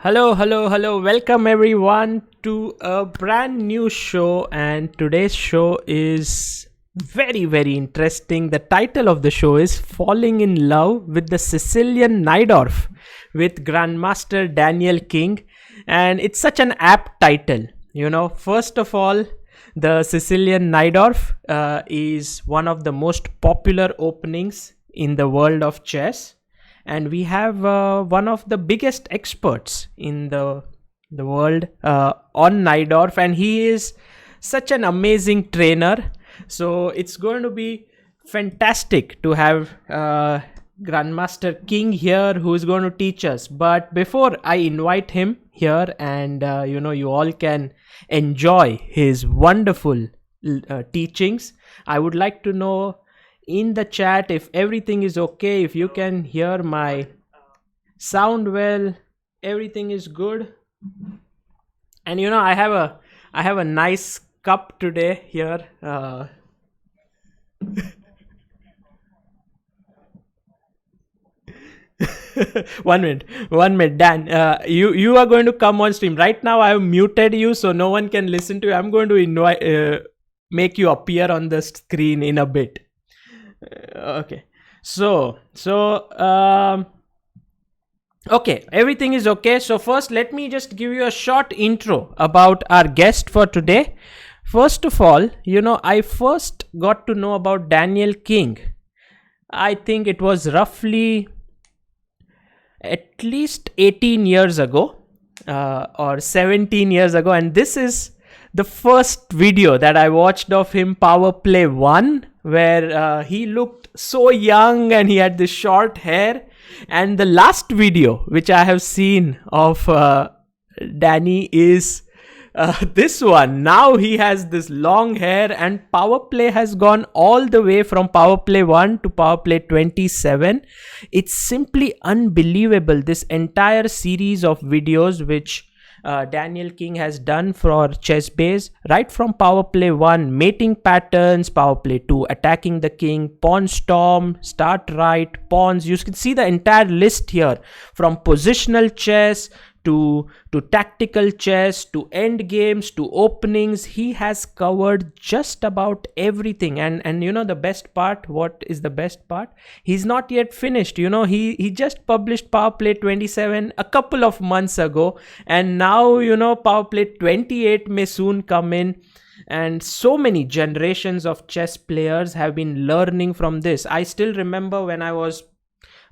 Hello, hello, hello. Welcome everyone to a brand new show. And today's show is very interesting. The title of the show is Falling in Love with the Sicilian Najdorf with Grandmaster Daniel King. And it's such an apt title. First of all, the Sicilian Najdorf is one of the most popular openings in the world of chess, and we have one of the biggest experts in the world on Najdorf, and he is such an amazing trainer. So it's going to be fantastic to have Grandmaster King here, who is going to teach us. But before I invite him here, and you all can enjoy his wonderful teachings, I would like to know in the chat if everything is okay, if you can hear my sound well, everything is good. And I have a nice cup today here. One minute, Dan. You are going to come on stream right now. I have muted you so no one can listen to you. I'm going to invite make you appear on the screen in a bit. Okay, so okay, everything is okay. So first, let me just give you a short intro about our guest for today. First of all, I first got to know about Daniel King, I think it was roughly at least 18 years ago or 17 years ago, and this is the first video that I watched of him, Power Play 1, where he looked so young and he had this short hair. And the last video which I have seen of Danny is this one. Now he has this long hair, and Power Play has gone all the way from Power Play 1 to Power Play 27. It's simply unbelievable, this entire series of videos which Daniel King has done for ChessBase, right from Power Play 1, mating patterns, Power Play 2, attacking the king, pawn storm, start right, pawns. You can see the entire list here, from positional chess to tactical chess, to end games, to openings. He has covered just about everything. And the best part, what is the best part? He's not yet finished. He just published Power Play 27 a couple of months ago, and now Power Play 28 may soon come in. And so many generations of chess players have been learning from this. I still remember when I was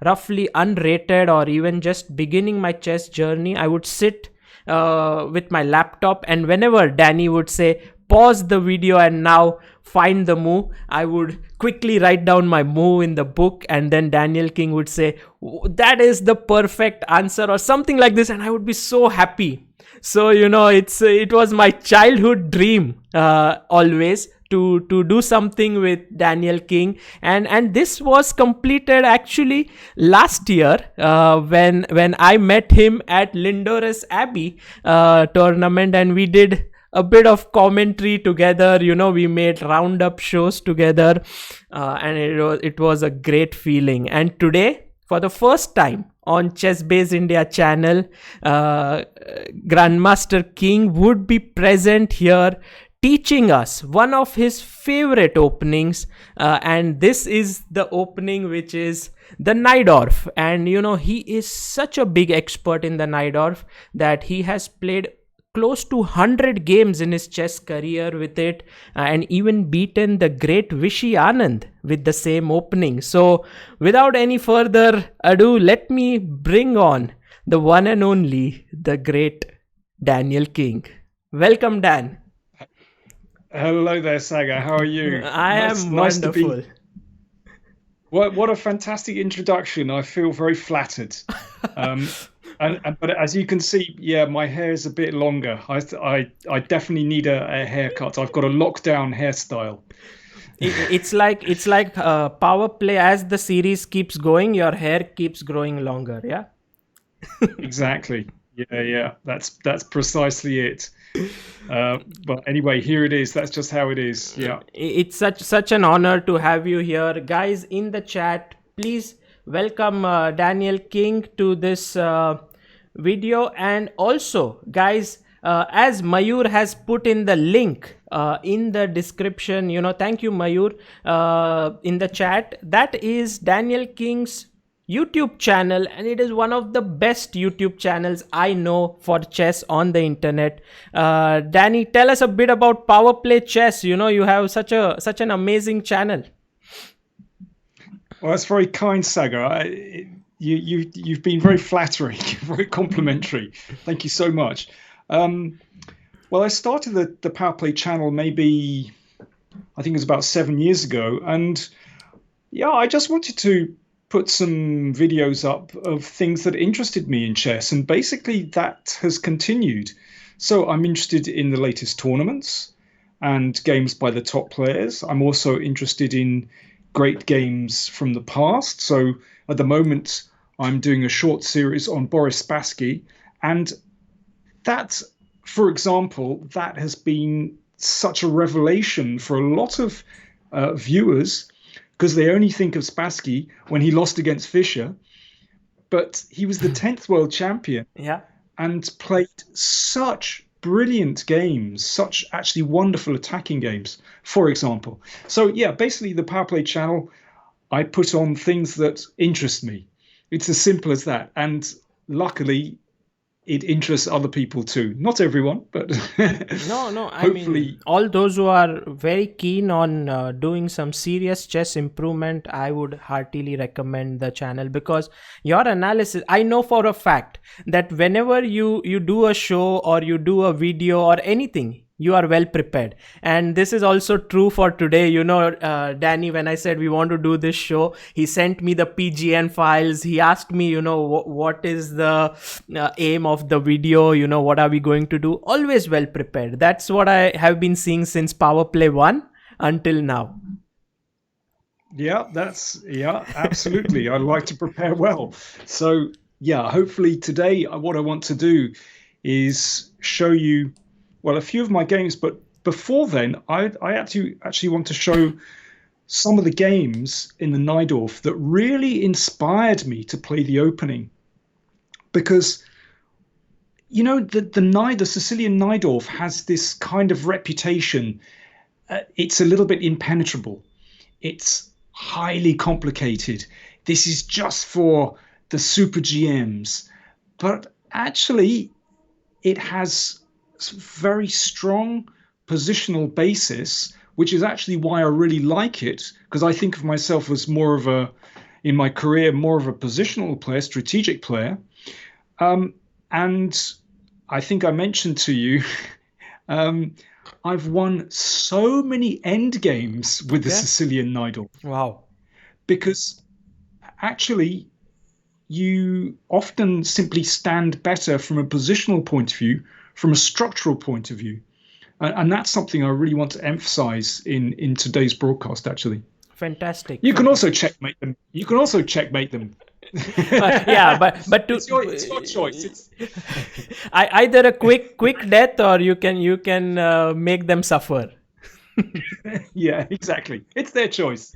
roughly unrated or even just beginning my chess journey, I would sit with my laptop, and whenever Danny would say pause the video and now find the move, I would quickly write down my move in the book, and then Daniel King would say that is the perfect answer or something like this, and I would be so happy. So it was my childhood dream always to do something with Daniel King, and this was completed actually last year when I met him at Lindores Abbey tournament, and we did a bit of commentary together. We made roundup shows together, and it was a great feeling. And today, for the first time on ChessBase India channel, Grandmaster King would be present here teaching us one of his favorite openings, and this is the opening which is the Najdorf. And he is such a big expert in the Najdorf that he has played close to 100 games in his chess career with it, and even beaten the great Vishy Anand with the same opening. So without any further ado, let me bring on the one and only, the great Daniel King. Welcome, Dan. Hello there, Sagar. How are you? I am wonderful. What a fantastic introduction. I feel very flattered. But as you can see, yeah, my hair is a bit longer. I definitely need a haircut. I've got a lockdown hairstyle. It's like Power Play. As the series keeps going, your hair keeps growing longer. Yeah. Exactly. Yeah. That's precisely it. But anyway, here it is. That's just how it is. Yeah. It's such an honor to have you here, guys. In the chat, please welcome Daniel King to this video. And also, guys, as Mayur has put in the link in the description, thank you, Mayur, in the chat. That is Daniel King's YouTube channel, and it is one of the best YouTube channels I know for chess on the internet. Danny, tell us a bit about Power Play Chess. You have such an amazing channel. Well, that's very kind, Sagar. You've been very flattering, very complimentary. Thank you so much. Well, I started the Power Play channel maybe, I think it was about 7 years ago, and yeah, I just wanted to put some videos up of things that interested me in chess, and basically that has continued. So I'm interested in the latest tournaments and games by the top players. I'm also interested in great games from the past. So at the moment, I'm doing a short series on Boris Spassky, and that, for example, that has been such a revelation for a lot of viewers, because they only think of Spassky when he lost against Fischer, but he was the 10th world champion, and played such brilliant games, such actually wonderful attacking games, for example. So yeah, basically the Power Play channel, I put on things that interest me. It's as simple as that. And luckily, it interests other people too. Not everyone, but No, I hopefully mean, all those who are very keen on doing some serious chess improvement, I would heartily recommend the channel, because your analysis, I know for a fact that whenever you do a show or you do a video or anything, you are well prepared. And this is also true for today. Danny, when I said we want to do this show, he sent me the PGN files. He asked me, what is the aim of the video? What are we going to do? Always well prepared. That's what I have been seeing since Power Play 1 until now. Yeah, absolutely. I like to prepare well. So yeah, hopefully today what I want to do is show you, well, a few of my games, but before then, I actually want to show some of the games in the Najdorf that really inspired me to play the opening. Because, the Sicilian Najdorf has this kind of reputation. It's a little bit impenetrable. It's highly complicated. This is just for the super GMs. But actually, it has very strong positional basis, which is actually why I really like it, because I think of myself as in my career, more of a positional player, strategic player. And I think I mentioned to you, I've won so many end games with the Sicilian Najdorf. Wow. Because actually, you often simply stand better from a positional point of view, from a structural point of view. And that's something I really want to emphasize in today's broadcast, actually. Fantastic. You can also checkmate them. Yeah, but to, it's your choice. Either a quick death, or you can make them suffer. Yeah, exactly. It's their choice.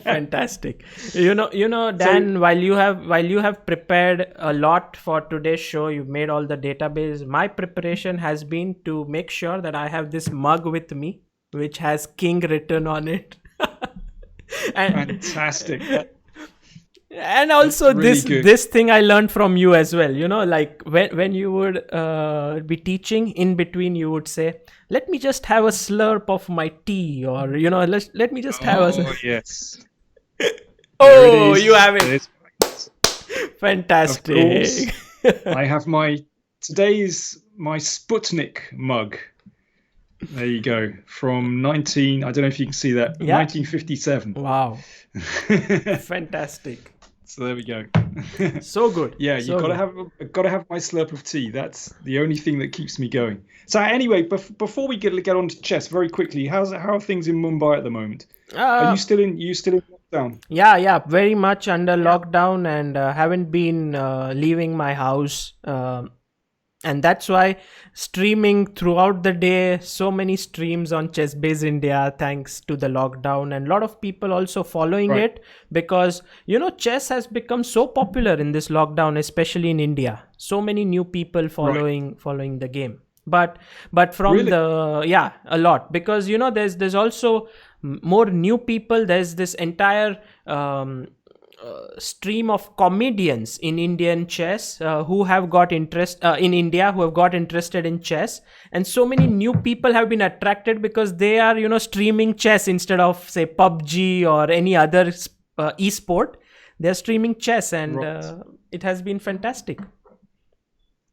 Fantastic. Dan, so, while you have prepared a lot for today's show, you've made all the database. My preparation has been to make sure that I have this mug with me, which has King written on it. Fantastic. And also really this thing I learned from you as well. Like when you would be teaching, in between you would say, let me just have a slurp of my tea, or let me just have a yes. Oh, you have it. Fantastic. I have today's my Sputnik mug. There you go. From I don't know if you can see that. Yeah. 1957. Wow. Fantastic. So there we go. So good. Yeah, you've got to have my slurp of tea. That's the only thing that keeps me going. So anyway, before we get on to chess, very quickly, how are things in Mumbai at the moment? Are you still in lockdown? Yeah, very much under lockdown, and haven't been leaving my house. And that's why streaming throughout the day, so many streams on ChessBase India, thanks to the lockdown, and a lot of people also following Right. it because, chess has become so popular in this lockdown, especially in India. So many new people Right. following the game. But from Really? a lot, because there's also more new people. There's this entire stream of comedians in Indian chess who have got interest in India, who have got interested in chess, and so many new people have been attracted because they are streaming chess instead of, say, PUBG or any other esport. They're streaming chess, and Right. it has been fantastic.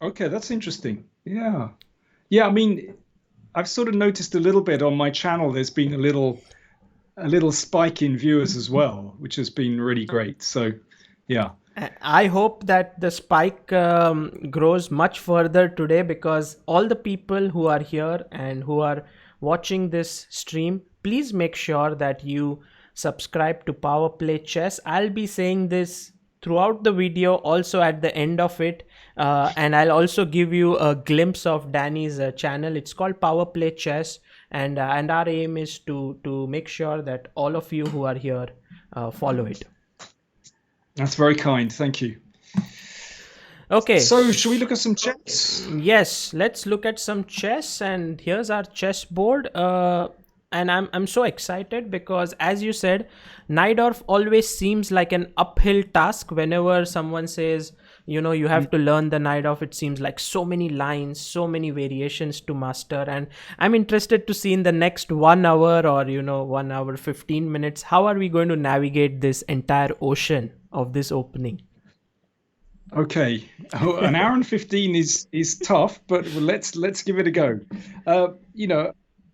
Okay, that's interesting. Yeah. Yeah, I mean, I've sort of noticed a little bit on my channel. There's been a little spike in viewers as well, which has been really great. So, yeah. I hope that the spike grows much further today, because all the people who are here and who are watching this stream, please make sure that you subscribe to Power Play Chess. I'll be saying this throughout the video, also at the end of it, and I'll also give you a glimpse of Danny's channel. It's called Power Play Chess, and our aim is to make sure that all of you who are here follow it. That's very kind. Thank you. Okay. So, should we look at some chess? Yes, let's look at some chess, and here's our chessboard. And I'm so excited because, as you said, Najdorf always seems like an uphill task. Whenever someone says, you have to learn the Najdorf, it seems like so many lines, so many variations to master. And I'm interested to see in the next 1 hour or 1 hour 15 minutes, how are we going to navigate this entire ocean of this opening? Okay, an hour and 15 is tough, but let's give it a go.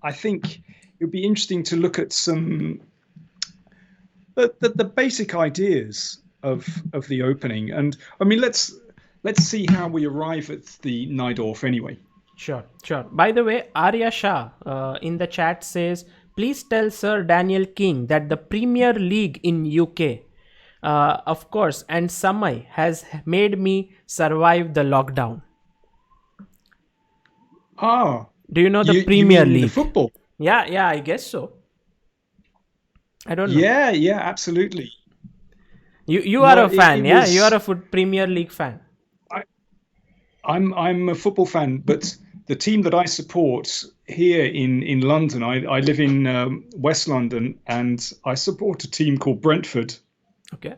I think it would be interesting to look at some the basic ideas of the opening, and I mean let's see how we arrive at the Najdorf anyway. Sure. By the way, Arya Shah in the chat says, please tell Sir Daniel King that the Premier League in UK, of course, and Samay has made me survive the lockdown. Ah, Do you know the you Premier mean the League? football? Yeah, I guess so. I don't know. Yeah, absolutely. You are No, a fan, it yeah? You are was. a Premier League fan. I'm a football fan, but the team that I support here in London, I live in West London, and I support a team called Brentford. Okay.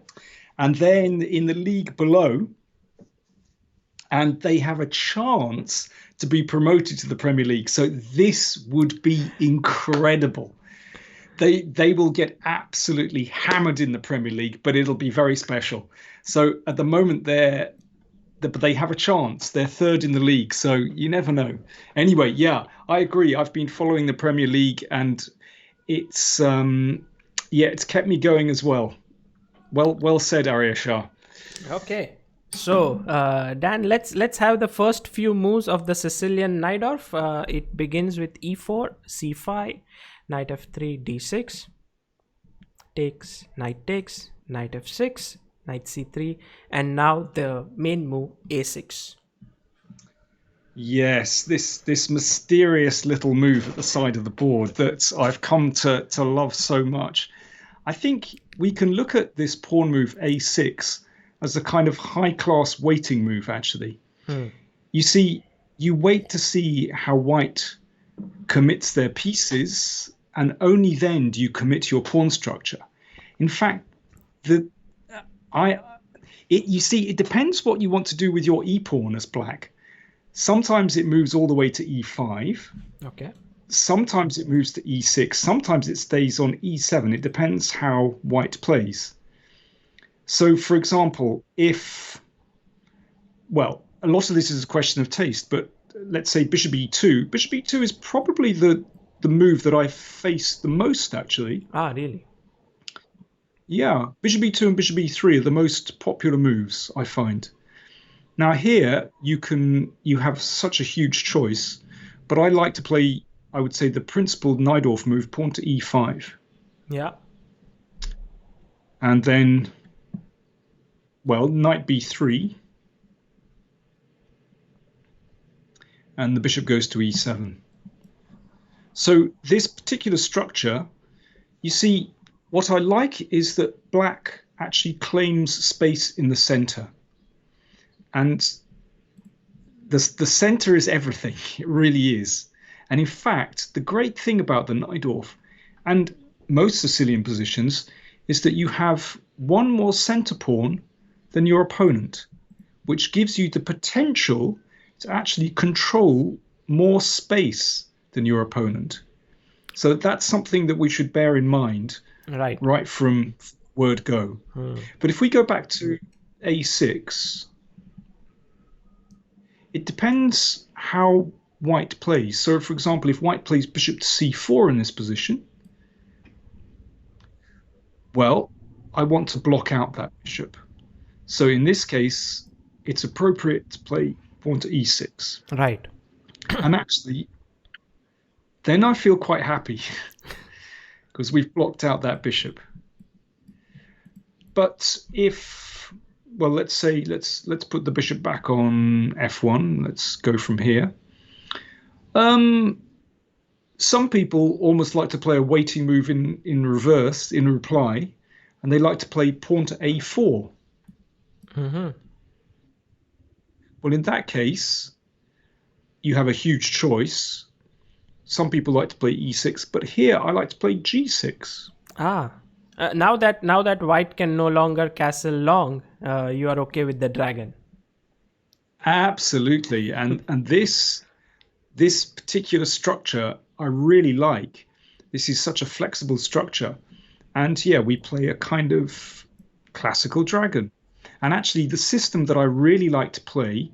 And then in the league below, and they have a chance to be promoted to the Premier League. So this would be incredible. They will get absolutely hammered in the Premier League, but it'll be very special. So at the moment they have a chance. They're third in the league, so you never know. Anyway, yeah, I agree. I've been following the Premier League, and it's it's kept me going as well. Well said, Arya Shah. Okay. So, Dan, let's have the first few moves of the Sicilian Najdorf. It begins with e4, c5, knight f3, d6, takes, knight f6, knight c3, and now the main move, a6. Yes, this mysterious little move at the side of the board that I've come to love so much. I think we can look at this pawn move a6 as a kind of high-class waiting move, actually. You see, you wait to see how white commits their pieces, and only then do you commit your pawn structure. In fact, you see, it depends what you want to do with your e-pawn as black. Sometimes it moves all the way to e5. Okay. Sometimes it moves to e6. Sometimes it stays on e7. It depends how white plays. So, for example, a lot of this is a question of taste, but let's say bishop e2. Bishop e2 is probably the move that I face the most, actually. Ah, really? Yeah, bishop e2 and bishop e3 are the most popular moves, I find. Now here you have such a huge choice, but I like to play, I would say, the principal Najdorf move, pawn to e5. Yeah. And then, knight b3. and the bishop goes to e7. So this particular structure, you see, what I like is that black actually claims space in the center. And the center is everything. It really is. And in fact, the great thing about the Najdorf and most Sicilian positions is that you have one more center pawn than your opponent, which gives you the potential to actually control more space than your opponent. So that's something that we should bear in mind right from word go. But if we go back to a6, it depends how white plays. So, for example, if white plays bishop to c4 in this position, well, I want to block out that bishop. So in this case, it's appropriate to play pawn to e6. Right. And actually, then I feel quite happy because we've blocked out that bishop. But if, well, let's say, let's put the bishop back on f1. Let's go from here. Some people almost like to play a waiting move in reverse, in reply, and they like to play pawn to a4. Well, in that case, you have a huge choice. Some people like to play e6, but here I like to play g6. Now that white can no longer castle long, you are okay with the dragon. Absolutely, and this particular structure I really like. This is such a flexible structure, and yeah, we play a kind of classical dragon. And actually, the system that I really like to play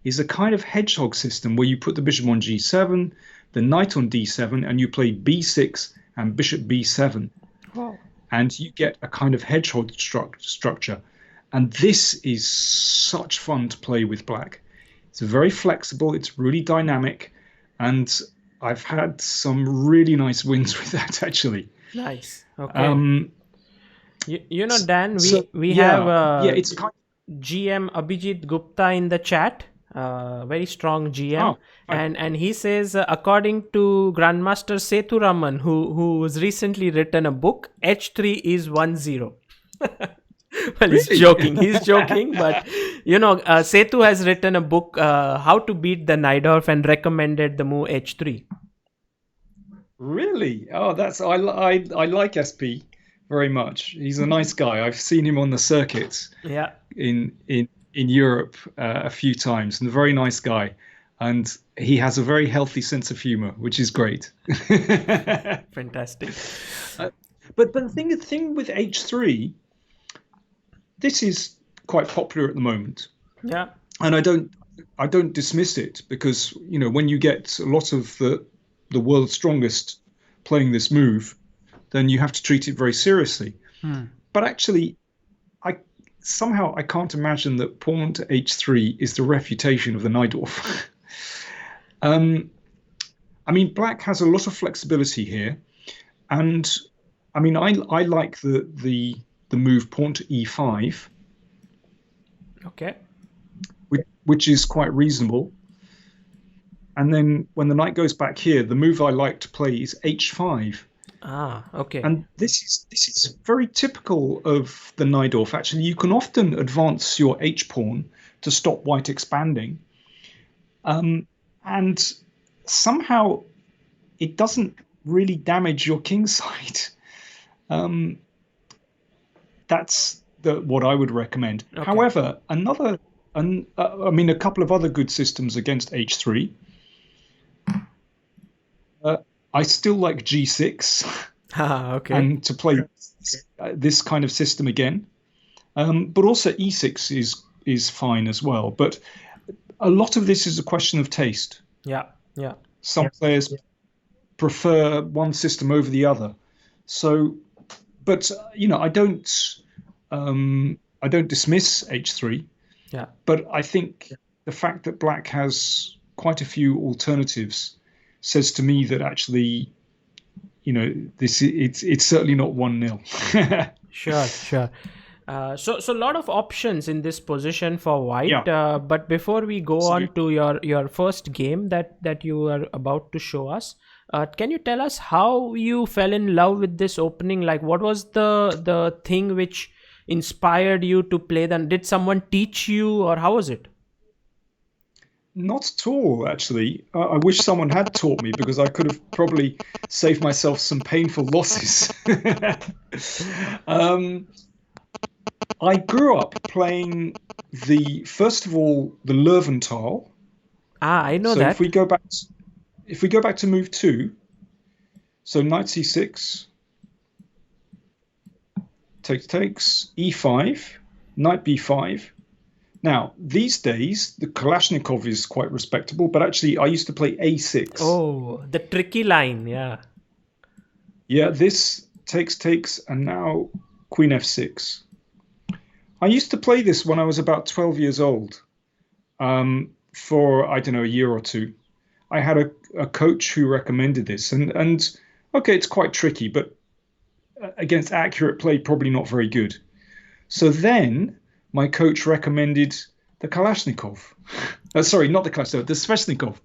is a kind of hedgehog system where you put the bishop on g7, the knight on d7, and you play b6 and bishop b7. Wow. And you get a kind of hedgehog structure. And this is such fun to play with black. It's very flexible, it's really dynamic, and I've had some really nice wins with that, actually. Nice. Okay. You know, Dan, we have it's kind of... GM Abhijit Gupta in the chat. Very strong GM, and he says, according to Grandmaster Sethuraman, who's recently written a book, H3 is 1-0. Well, Really? He's joking, but you know, Sethu has written a book, How to Beat the Najdorf, and recommended the move H3. Really? Oh, I like SP very much. He's a nice guy. I've seen him on the circuits. Yeah. In Europe a few times, and a very nice guy, and he has a very healthy sense of humor, which is great. Fantastic. But the thing with H3, this is quite popular at the moment. Yeah. And I don't dismiss it, because you know, when you get a lot of the world's strongest playing this move, then you have to treat it very seriously. But actually, somehow I can't imagine that pawn to h3 is the refutation of the Najdorf. I mean, black has a lot of flexibility here, and I mean, I like the move pawn to e5. Okay. Which is quite reasonable. And then when the knight goes back here, the move I like to play is h5. Okay. And this is very typical of the Najdorf. Actually, you can often advance your h-pawn to stop white expanding. And somehow it doesn't really damage your king side. That's what I would recommend. Okay. However, a couple of other good systems against h3. I still like g6. Okay. And to play this kind of system again. But also e6 is fine as well. But a lot of this is a question of taste. Yeah. Some players prefer one system over the other. So, but you know, I don't dismiss h3. Yeah. But I think the fact that black has quite a few alternatives says to me that actually, you know, it's certainly not 1-0. Sure. So a lot of options in this position for white. Yeah, But before we go on absolutely. to your first game that you are about to show us, can you tell us how you fell in love with this opening? Like, what was the thing which inspired you to play? Then, did someone teach you, or how was it? Not at all, actually. I wish someone had taught me because I could have probably saved myself some painful losses. um, I grew up playing first of all, the Löwenthal. Ah, I know So that. if we go back to move two, so knight c6, takes e5, knight b5. Now, these days, the Kalashnikov is quite respectable, but actually, I used to play a6. Oh, the tricky line. Yeah. Yeah, this takes, and now queen f6. I used to play this when I was about 12 years old, for, I don't know, a year or two. I had a coach who recommended this, and okay, it's quite tricky, but against accurate play, probably not very good. So then my coach recommended the Kalashnikov. Sorry, not the Kalashnikov, the Sveshnikov.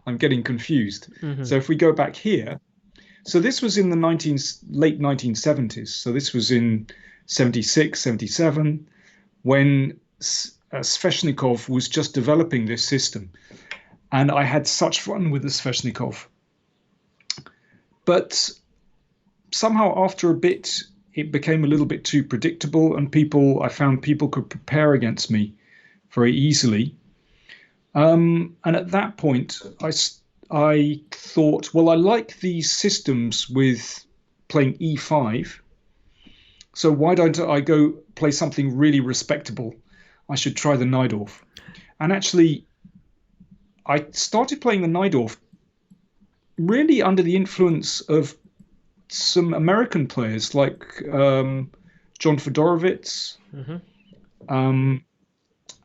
I'm getting confused. Mm-hmm. So if we go back here, so this was in the late 1970s. So this was in 76, 77, when Sveshnikov was just developing this system. And I had such fun with the Sveshnikov. But somehow after a bit, it became a little bit too predictable, and I found people could prepare against me very easily. And at that point, I thought, well, I like these systems with playing e5. So why don't I go play something really respectable? I should try the Najdorf. And actually, I started playing the Najdorf really under the influence of some American players like John Fedorovitz, Mm-hmm.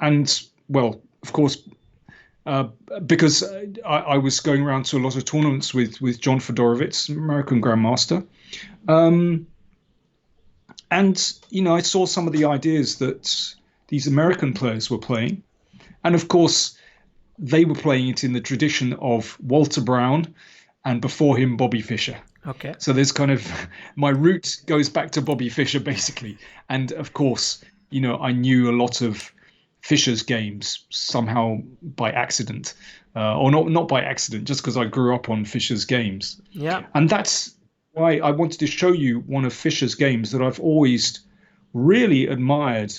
and well, of course, uh, because I was going around to a lot of tournaments with John Fedorovitz, American Grandmaster, um, and I saw some of the ideas that these American players were playing, and of course, they were playing it in the tradition of Walter Brown, and before him Bobby Fischer. Okay. So there's kind of my root goes back to Bobby Fischer basically, and of course, I knew a lot of Fischer's games somehow by accident, or not by accident, just because I grew up on Fischer's games, Yeah. and that's why I wanted to show you one of Fischer's games that I've always really admired,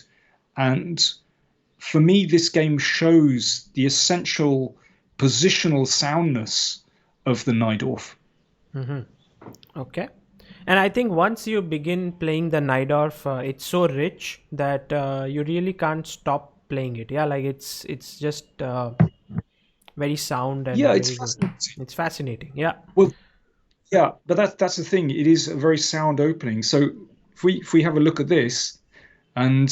and for me, this game shows the essential positional soundness of the Najdorf. Mm-hmm. Okay. And I think once you begin playing the Najdorf, it's so rich that you really can't stop playing it. Yeah, like it's just very sound and Yeah, it's very good. fascinating. It's fascinating. Yeah. Well, yeah, but that's the thing. It is a very sound opening. So if we have a look at this, and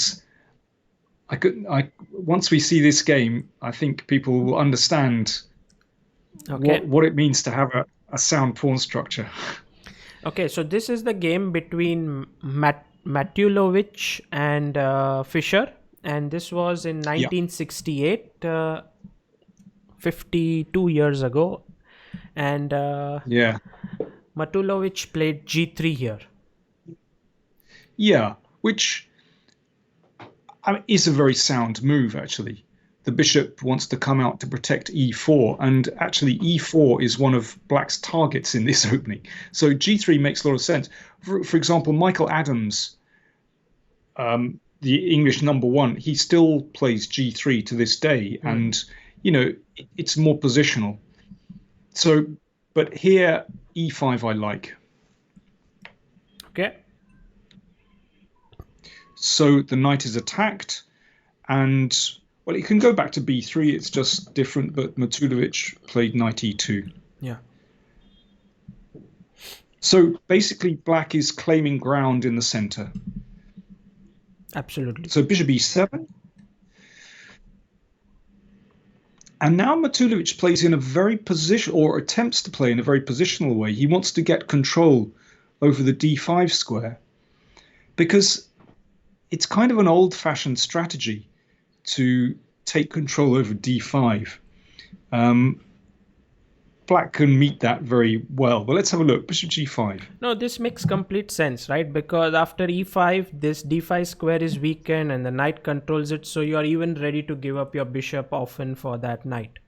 I once we see this game, I think people will understand Okay. what it means to have a sound pawn structure. Okay. So this is the game between Matulovic and Fischer, and this was in Yeah, 1968, 52 years ago, and yeah, Matulovic played G3 here. yeah. Which is a very sound move, actually. The bishop wants to come out to protect e4, and actually e4 is one of black's targets in this opening. So g3 makes a lot of sense. For example, Michael Adams, the English number one, he still plays g3 to this day, and it's more positional. So, but here e5 I like. Okay. So the knight is attacked, and well, it can go back to b3. It's just different. But Matulovic played knight e2. Yeah. So basically, black is claiming ground in the center. Absolutely. So bishop e7. And now Matulovic plays in a very position, or attempts to play in a very positional way. He wants to get control over the d5 square, because it's kind of an old-fashioned strategy to take control over d5. Black can meet that very well. But let's have a look. Bishop g5. No, this makes complete sense, right? Because after e5, this d5 square is weakened and the knight controls it. So you're even ready to give up your bishop often for that knight.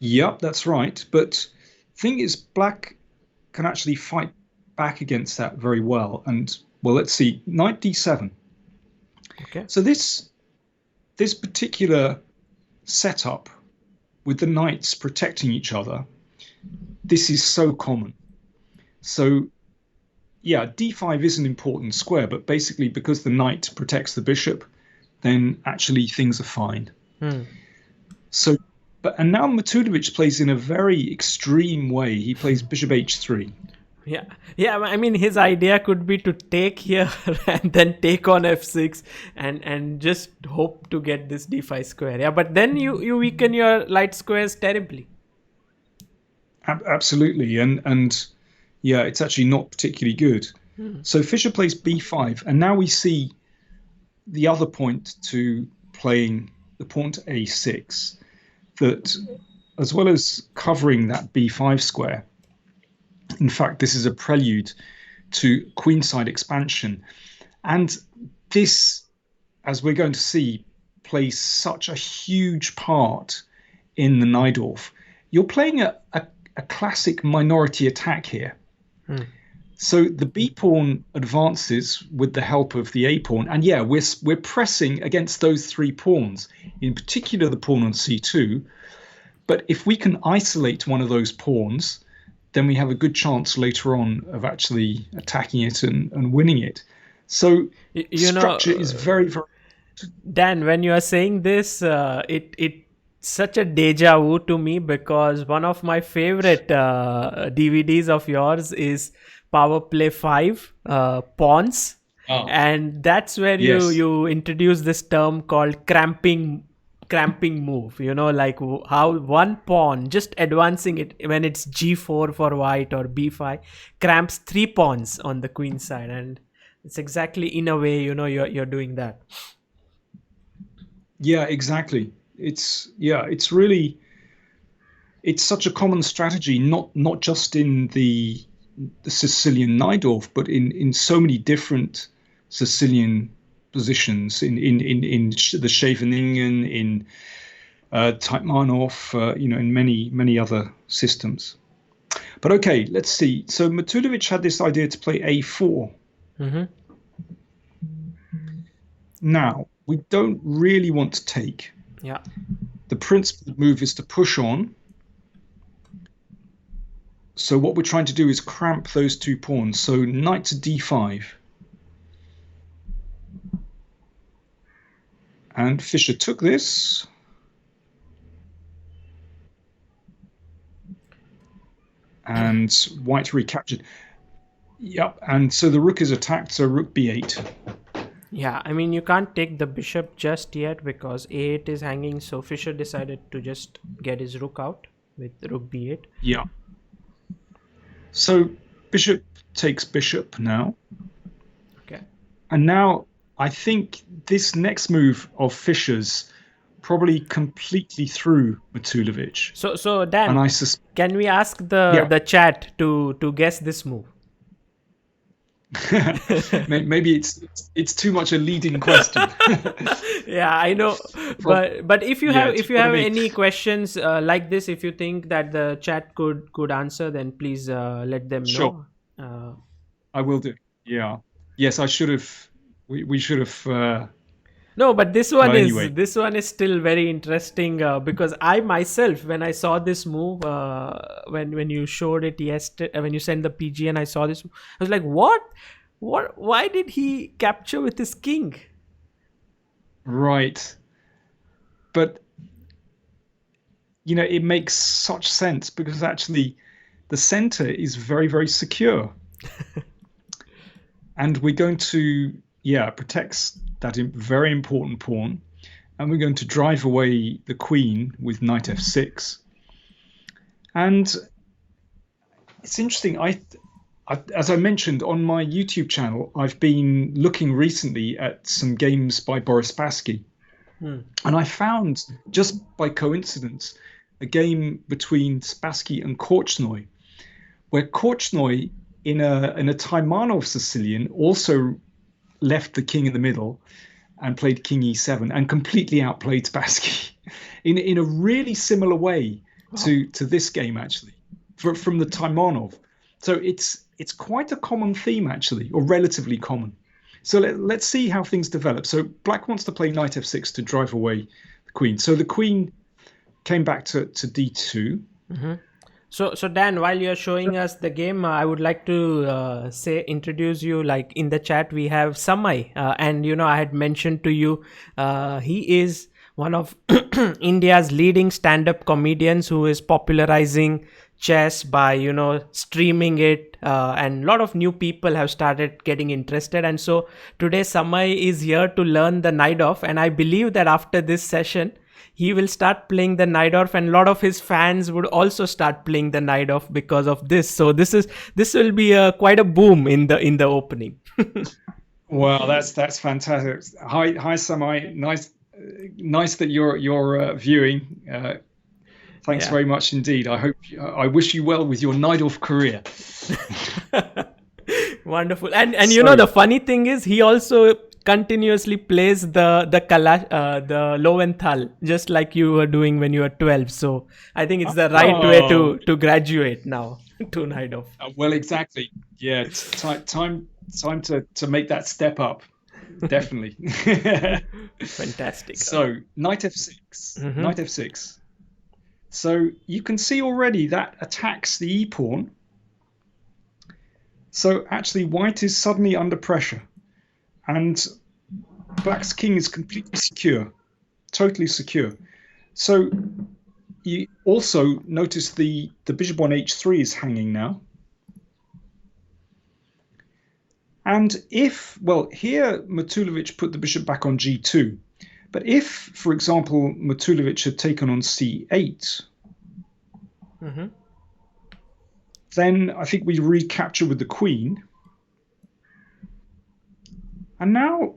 Yep, that's right. But thing is, black can actually fight back against that very well. And, well, let's see. Knight d7. Okay. So this particular setup with the knights protecting each other, this is so common. So, yeah, d5 is an important square, but basically because the knight protects the bishop, then actually things are fine. So, and now Matulovic plays in a very extreme way. He plays bishop h3. Yeah. I mean, his idea could be to take here and then take on f6 and just hope to get this d5 square. Yeah, but then you weaken your light squares terribly. Absolutely, and yeah, it's actually not particularly good. So Fischer plays b5, and now we see the other point to playing the pawn to a6, that as well as covering that b5 square, in fact, this is a prelude to queenside expansion. And this, as we're going to see, plays such a huge part in the Najdorf. You're playing a classic minority attack here. So the b pawn advances with the help of the a pawn. And yeah, we're pressing against those three pawns, in particular the pawn on c2. But if we can isolate one of those pawns, then we have a good chance later on of actually attacking it and winning it. So structure is very, very... Dan, when you are saying this, it's such a deja vu to me, because one of my favorite DVDs of yours is Power Play 5, Pawns. And that's where you introduce this term called cramping move, like how one pawn just advancing it when it's g4 for white or b5 cramps three pawns on the queen side. And it's exactly in a way, you're doing that. Yeah, exactly. It's really, it's such a common strategy, not just in the Sicilian Najdorf, but in so many different Sicilian positions, in the Scheveningen, in Taimanov, in many other systems. But okay, let's see. So Matulovic had this idea to play a4. Now, we don't really want to take. Yeah. The principal move is to push on. So what we're trying to do is cramp those two pawns. So knight to d5. And Fischer took this. And white recaptured. Yep, and so the rook is attacked, so rook b8. Yeah, I mean, you can't take the bishop just yet because a8 is hanging, so Fischer decided to just get his rook out with rook b8. Yeah. So bishop takes bishop now. Okay. And now I think this next move of Fischer's probably completely threw Matulovic. So Dan, and can we ask the chat to guess this move? Maybe it's too much a leading question. Yeah, I know. But if you have any questions like this, if you think that the chat could answer, then please let them know. Sure. I will do. Yeah. Yes, I should have. We should have. No, but this one is still very interesting because I myself, when I saw this move, when you showed it yesterday, when you sent the PG and I saw this, I was like, what? Why did he capture with his king? Right. But, it makes such sense because actually the center is very, very secure. And we're going to, protect that very important pawn. And we're going to drive away the queen with knight f6. And it's interesting. as I mentioned on my YouTube channel, I've been looking recently at some games by Boris Spassky. And I found, just by coincidence, a game between Spassky and Korchnoi, where Korchnoi, in a Taimanov Sicilian, also left the king in the middle and played king e7 and completely outplayed Spassky in a really similar way to this game, actually, from the Taimanov. So it's quite a common theme, actually, or relatively common. So let's see how things develop. So black wants to play knight f6 to drive away the queen. So the queen came back to d2. Mm-hmm. So Dan, while you're showing us the game, I would like to introduce you. Like in the chat, we have Samay, and I had mentioned to you, he is one of India's leading stand-up comedians who is popularizing chess by streaming it, and a lot of new people have started getting interested. And so today Samay is here to learn the Najdorf, and I believe that after this session he will start playing the Najdorf, and a lot of his fans would also start playing the Najdorf because of this. So this will be quite a boom in the opening. Well, that's fantastic. Hi Samay, nice that you're viewing. Thanks very much indeed. I wish you well with your Najdorf career. Wonderful. And the funny thing is, he also continuously plays the Lowenthal, just like you were doing when you were 12. So I think it's the right way to graduate now to Najdorf. Well, exactly. Yeah, it's time to make that step up. Definitely. Fantastic. So knight f6. Mm-hmm. Knight f6. So you can see already that attacks the e-pawn. So actually white is suddenly under pressure. And black's king is completely secure. Totally secure. So you also notice the bishop on h3 is hanging now. And here Matulovic put the bishop back on g2. But if, for example, Matulovic had taken on c8, mm-hmm. then I think we recapture with the queen. And now,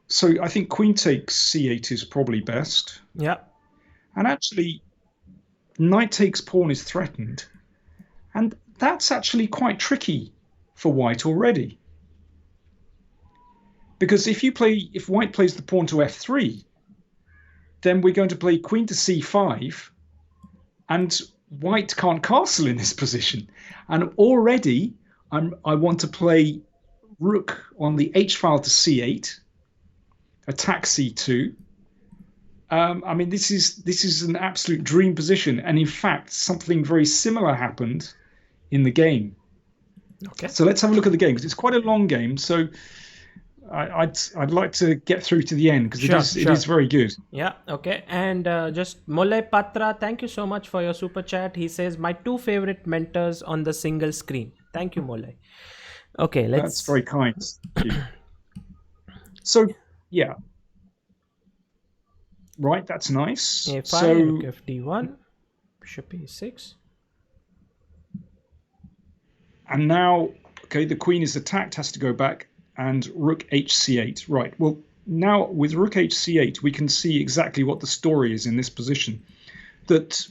so I think queen takes c8 is probably best. Yeah. And actually, knight takes pawn is threatened. And that's actually quite tricky for white already. Because if white plays the pawn to f3, then we're going to play queen to c5, and white can't castle in this position. And already I want to play rook on the h file to c8, attack c2. I mean, this is an absolute dream position, and in fact, something very similar happened in the game. Okay. So let's have a look at the game, because it's quite a long game. So I'd like to get through to the end, because it is very good. Yeah, okay. And just Molay Patra, thank you so much for your super chat. He says, my 2 favorite mentors on the single screen. Thank you, Molay. Okay, That's very kind. So, yeah. Right, that's nice. A5, so rook fd1, bishop e6. And now, okay, the queen is attacked, has to go back, and rook hc8. Right, well, now with rook hc8, we can see exactly what the story is in this position. That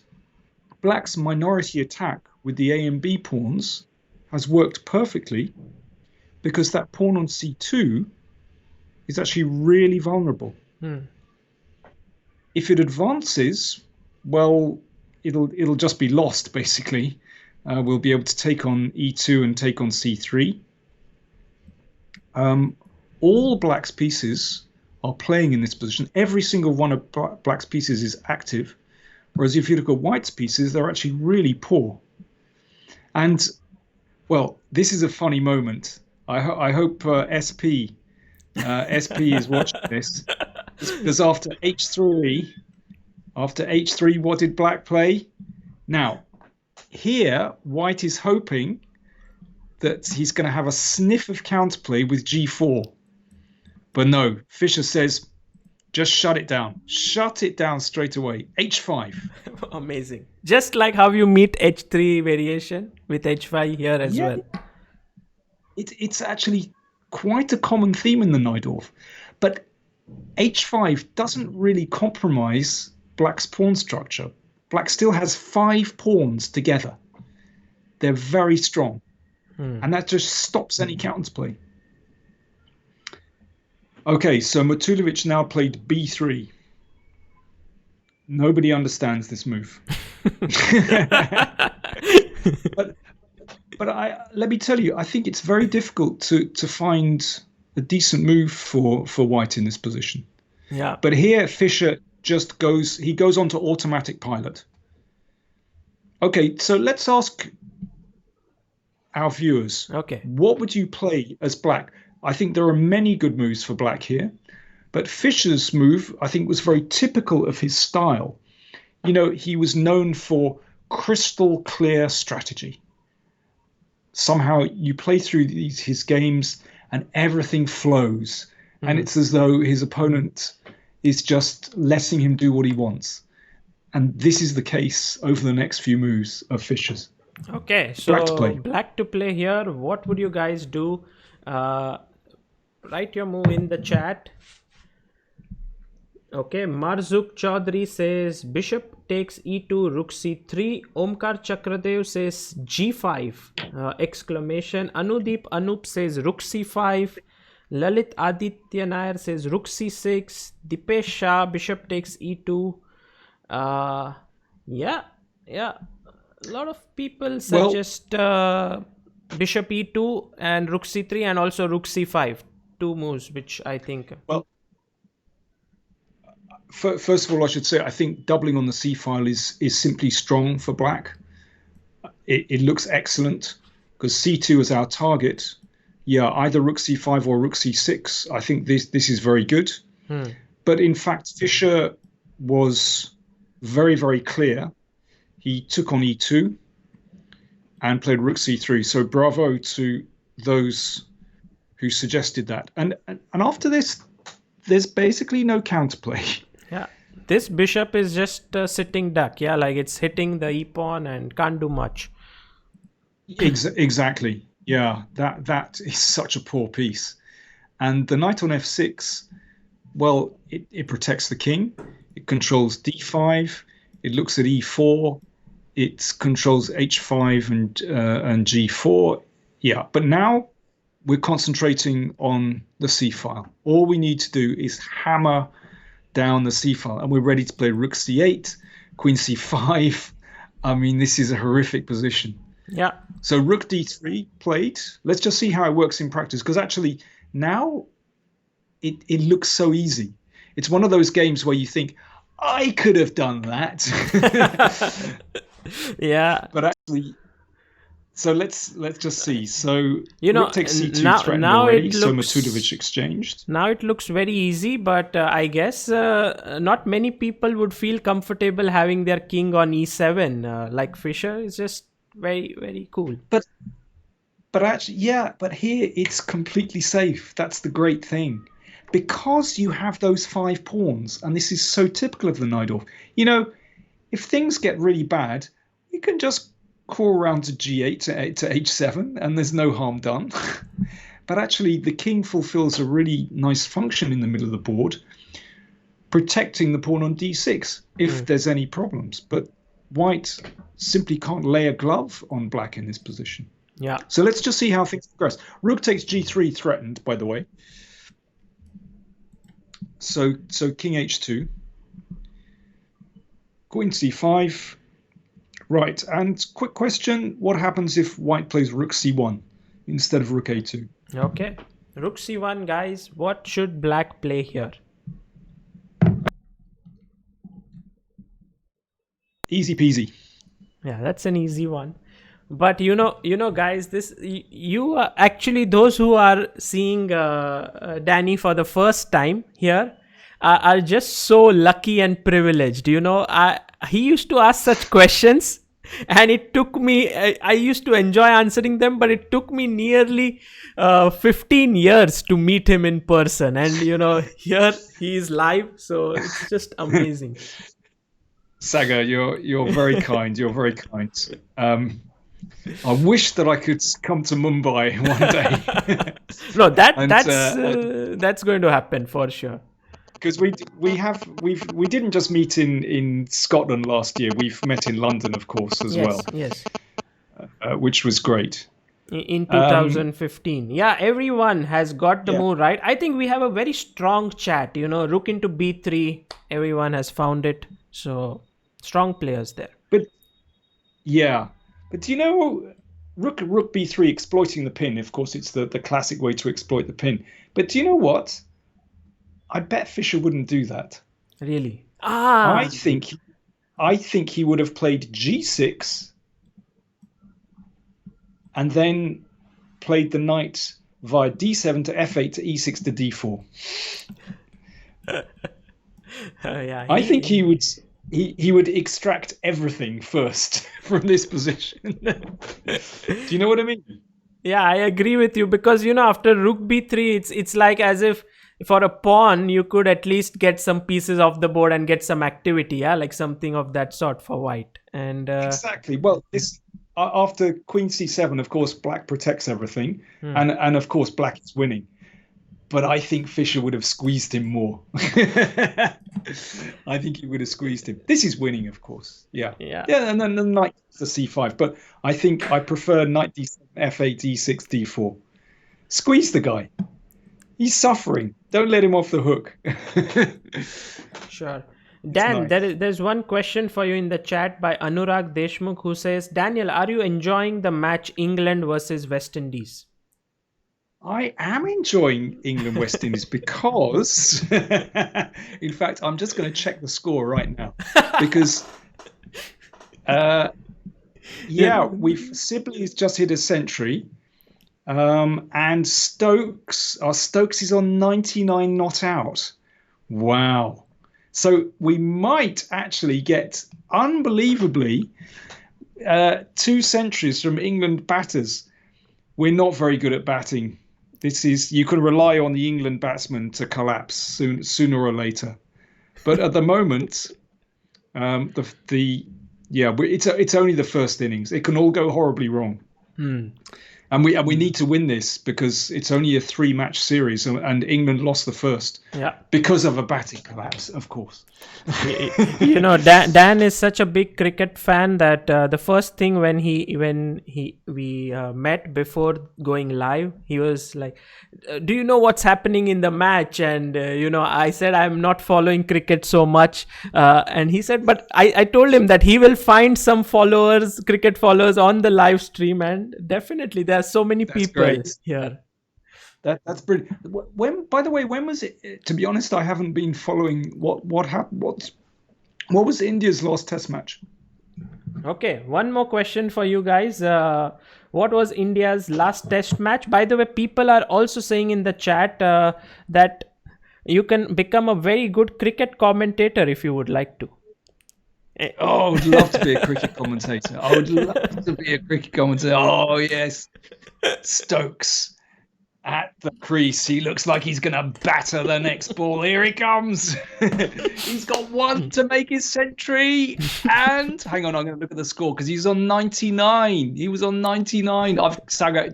black's minority attack with the A and B pawns has worked perfectly, because that pawn on c2 is actually really vulnerable. If it advances, well, it'll just be lost, basically. We'll be able to take on e2 and take on c3. All black's pieces are playing in this position. Every single one of black's pieces is active, whereas if you look at white's pieces, they're actually really poor. And, well, this is a funny moment. I hope SP is watching this, because after h3, what did black play? Now, here, white is hoping that he's going to have a sniff of counterplay with g4. But no, Fischer says, just shut it down. Shut it down straight away. h5. Amazing. Just like how you meet h3 variation with h5 here as well. it's actually quite a common theme in the Najdorf. But h5 doesn't really compromise black's pawn structure. Black still has 5 pawns together. They're very strong. And that just stops any counterplay. Okay, so Matulovic now played b3. Nobody understands this move. But let me tell you, I think it's very difficult to find a decent move for white in this position. Yeah. But here Fischer just goes on to automatic pilot. Okay, so let's ask our viewers. Okay. What would you play as black? I think there are many good moves for black here, but Fischer's move, I think, was very typical of his style. You know, he was known for crystal clear strategy. Somehow you play through his games and everything flows. And it's as though his opponent is just letting him do what he wants. And this is the case over the next few moves of Fischer's. Okay, so black to play here. What would you guys do? Write your move in the chat. Okay, Marzuk Chaudhary says bishop takes e2, rook c3. Omkar Chakradev says g5, exclamation. Anudeep Anup says rook c5. Lalit Aditya Nair says rook c6. Dipesh Shah, bishop takes e2. Yeah. A lot of people suggest bishop e2 and rook c3 and also rook c5. 2 moves, which I think... Well, first of all, I should say, I think doubling on the c-file is simply strong for black. It looks excellent because c2 is our target. Yeah, either rook c5 or rook c6. I think this is very good. But in fact, Fischer was very, very clear. He took on e2 and played rook c3. So bravo to those who suggested that. And after this, there's basically no counterplay. Yeah, this bishop is just sitting duck. Yeah, like it's hitting the e-pawn and can't do much. Exactly. Yeah, that is such a poor piece. And the knight on f6, well, it protects the king. It controls d5. It looks at e4. It controls h5 and g4. Yeah, but now we're concentrating on the c-file. All we need to do is hammer down the c-file, and we're ready to play rook c8, queen c5. I mean, this is a horrific position. Yeah. So rook d3 played. Let's just see how it works in practice, because actually now it looks so easy. It's one of those games where you think, I could have done that. Yeah. But actually, so let's just see. So rook takes c2 threatened already. So Matulovic exchanged. Now it looks very easy, but I guess not many people would feel comfortable having their king on e7. Like Fischer is just very, very cool. But actually, yeah. But here it's completely safe. That's the great thing, because you have those 5 pawns, and this is so typical of the Najdorf. You know, if things get really bad, you can just crawl around to g8 to h7, and there's no harm done. But actually, the king fulfills a really nice function in the middle of the board, protecting the pawn on d6 if there's any problems. But white simply can't lay a glove on black in this position. Yeah. So let's just see how things progress. Rook takes g3 threatened, by the way. So king h2, queen c5. Right, and quick question, what happens if white plays rook c1 instead of rook a2? Okay, rook c1, guys. What should black play here? Easy peasy. Yeah, that's an easy one. But you know, guys, this you are actually, those who are seeing Danny for the first time here are just so lucky and privileged. You know, he used to ask such questions, and it took me, I used to enjoy answering them, but it took me nearly 15 years to meet him in person. And you know, here he is live, so it's just amazing. Sagar, you're very kind. You're very kind. I wish that I could come to Mumbai one day. No, And that's going to happen for sure. because we didn't just meet in Scotland last year. We've met in London, of course, as well, Yes. which was great. In 2015. Yeah, everyone has got the move right. I think we have a very strong chat. Rook into b3. Everyone has found it. So strong players there. But do you know Rook b3 exploiting the pin? Of course, it's the classic way to exploit the pin. But do you know what? I bet Fischer wouldn't do that. Really? I think he would have played g6 and then played the knight via d7 to f8 to e6 to d4. I think he would extract everything first from this position. Do you know what I mean? Yeah, I agree with you because after rook b3, it's like as if for a pawn you could at least get some pieces off the board and get some activity. Yeah, like something of that sort for white. And exactly. Well, this after queen c7, of course, black protects everything, and of course, black is winning. But I think Fischer would have squeezed him more. I think he would have squeezed him. This is winning, of course. Yeah, and then the knight to c5. But I think I prefer knight d7, f8, d6, d4. Squeeze the guy. He's suffering. Don't let him off the hook. Sure. Dan, there's one question for you in the chat by Anurag Deshmukh, who says, Daniel, are you enjoying the match England versus West Indies? I am enjoying England-West Indies because, in fact, I'm just going to check the score right now because, Sibley's just hit a century, and Stokes is on 99 not out. Wow. So we might actually get, unbelievably, 2 centuries from England batters. We're not very good at batting. You can rely on the England batsmen to collapse sooner or later. But at the moment, it's only the first innings. It can all go horribly wrong. And we need to win this because it's only a 3-match series, and England lost the first because of a batting collapse, of course. Dan is such a big cricket fan that the first thing when we met before going live, he was like, do you know what's happening in the match? And I said I'm not following cricket so much, and he said, but I told him that he will find some cricket followers on the live stream, and definitely there are so many people here. That's brilliant. By the way, when was it? To be honest, I haven't been following what happened. What was India's last Test match? Okay, one more question for you guys. What was India's last Test match? By the way, people are also saying in the chat that you can become a very good cricket commentator if you would like to. Oh, I would love to be a cricket commentator. Oh, yes. Stokes at the crease. He looks like he's going to batter the next ball. Here he comes. He's got 1 to make his century. And hang on, I'm going to look at the score because he's on 99. He was on 99. Sagar,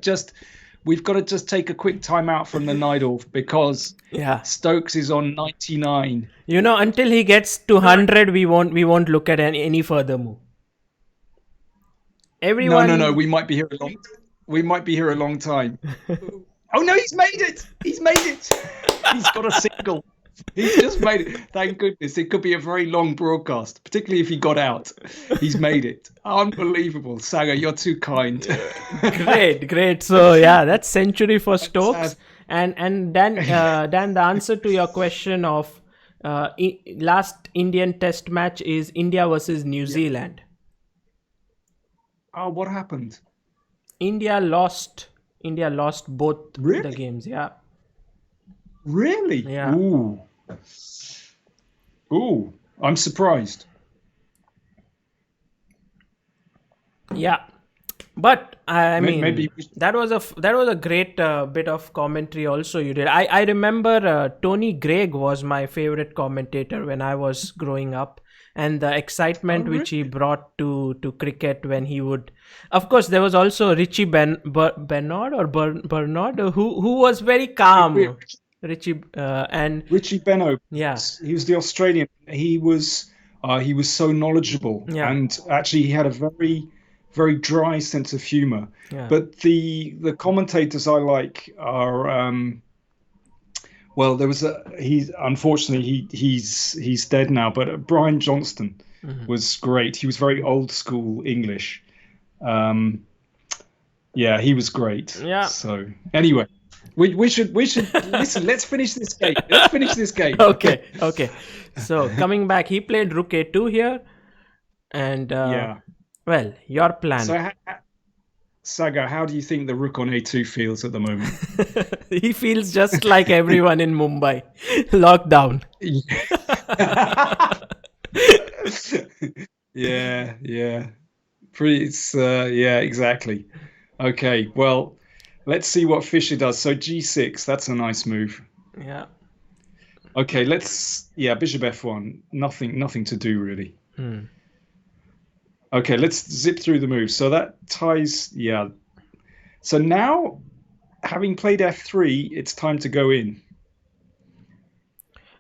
we've got to just take a quick time out from the Najdorf because Stokes is on 99. Until he gets to 100, we won't look at any further move. Everyone. No. We might be here a long time. Oh no, he's made it! He's got a single. He's just made it. Thank goodness. It could be a very long broadcast, particularly if he got out. He's made it. Unbelievable. Sagar, you're too kind. Great. So that's century for Stokes. And Dan, the answer to your question of last Indian Test match is India versus New Zealand. Oh, what happened? India lost both the games. Yeah. Really? Yeah. Ooh, I'm surprised. Yeah, but I mean, maybe that was a great bit of commentary. Also, you did. I remember Tony Greig was my favorite commentator when I was growing up. and the excitement Oh, which he really? brought to cricket when he would. Of course, there was also Richie Bernard or Bernard who was very calm. Richie and Richie Beno, yeah, he was the Australian. He was so knowledgeable, yeah, and actually he had a very dry sense of humor. yeah. But the commentators I like are well, there was a he's unfortunately he's dead now, but Brian Johnston Mhm. was great. He was very old school English. Um, yeah, he was great. Yeah. So anyway, we should listen. Let's finish this game. Let's finish this game. Okay, okay. So coming back, he played Rook A2 here, and Yeah. well, your plan. So Saga, how do you think the rook on A2 feels at the moment? He feels just like everyone in Mumbai, lockdown. Yeah, yeah. Pretty it's yeah, exactly. Okay, well, let's see what Fischer does. So G6, that's a nice move. Yeah. Okay, yeah, bishop F1. Nothing to do really. Hmm. Okay, let's zip through the moves. So that ties, yeah. So now, having played F3, it's time to go in.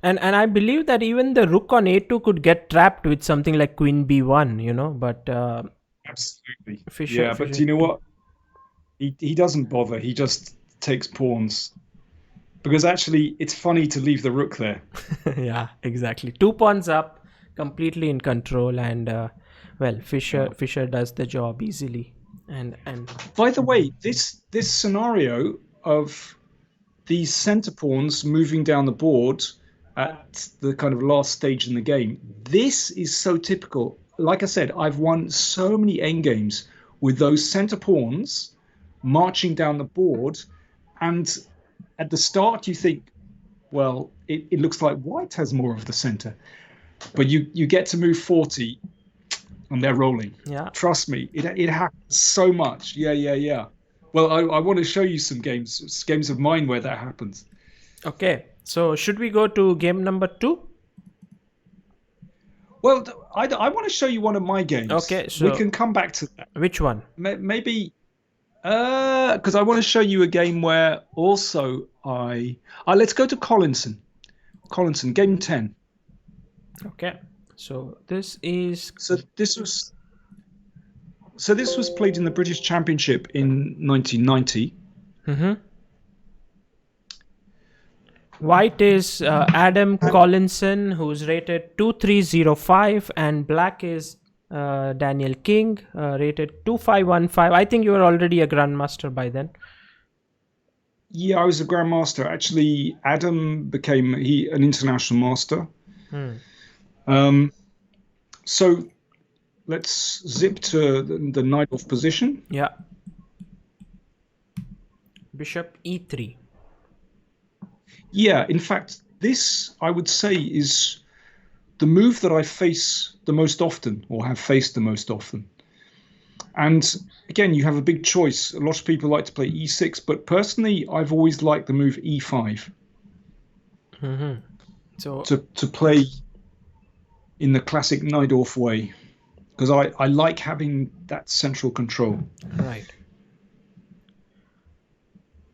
And I believe that even the rook on A2 could get trapped with something like Queen B1, but Absolutely. Fischer, Yeah, but do Fischer. you know what? He doesn't bother. He just takes pawns. Because actually, it's funny to leave the rook there. Yeah, exactly. 2 pawns up, completely in control, and well, Fischer does the job easily. And By the way, this scenario of these center pawns moving down the board at the kind of last stage in the game, this is so typical. Like I said, I've won so many endgames with those center pawns marching down the board, and at the start you think, well, it looks like white has more of the center, but you get to move 40 and they're rolling. yeah, Trust me, it happens so much. Yeah. Well, I want to show you some games of mine where that happens. okay. So should we go to game number 2? Well, I want to show you one of my games. Okay, We so can come back to that. which one? Maybe because I want to show you a game where also let's go to Collinson. Collinson, game 10. Okay, so this is So this was played in the British Championship in 1990. white is Adam Collinson, who's rated 2305, and black is Daniel King, rated 2515. I think you were already a grandmaster by then. Yeah, I was a Grandmaster. Actually, Adam became an international master. So let's zip to the Najdorf position. Yeah. Bishop E3. Yeah, in fact, this I would say is the move that I face the most often, or have faced the most often. And again, you have a big choice. A lot of people like to play E6, but personally, I've always liked the move E5. So to play in the classic Najdorf way, because I like having that central control. right.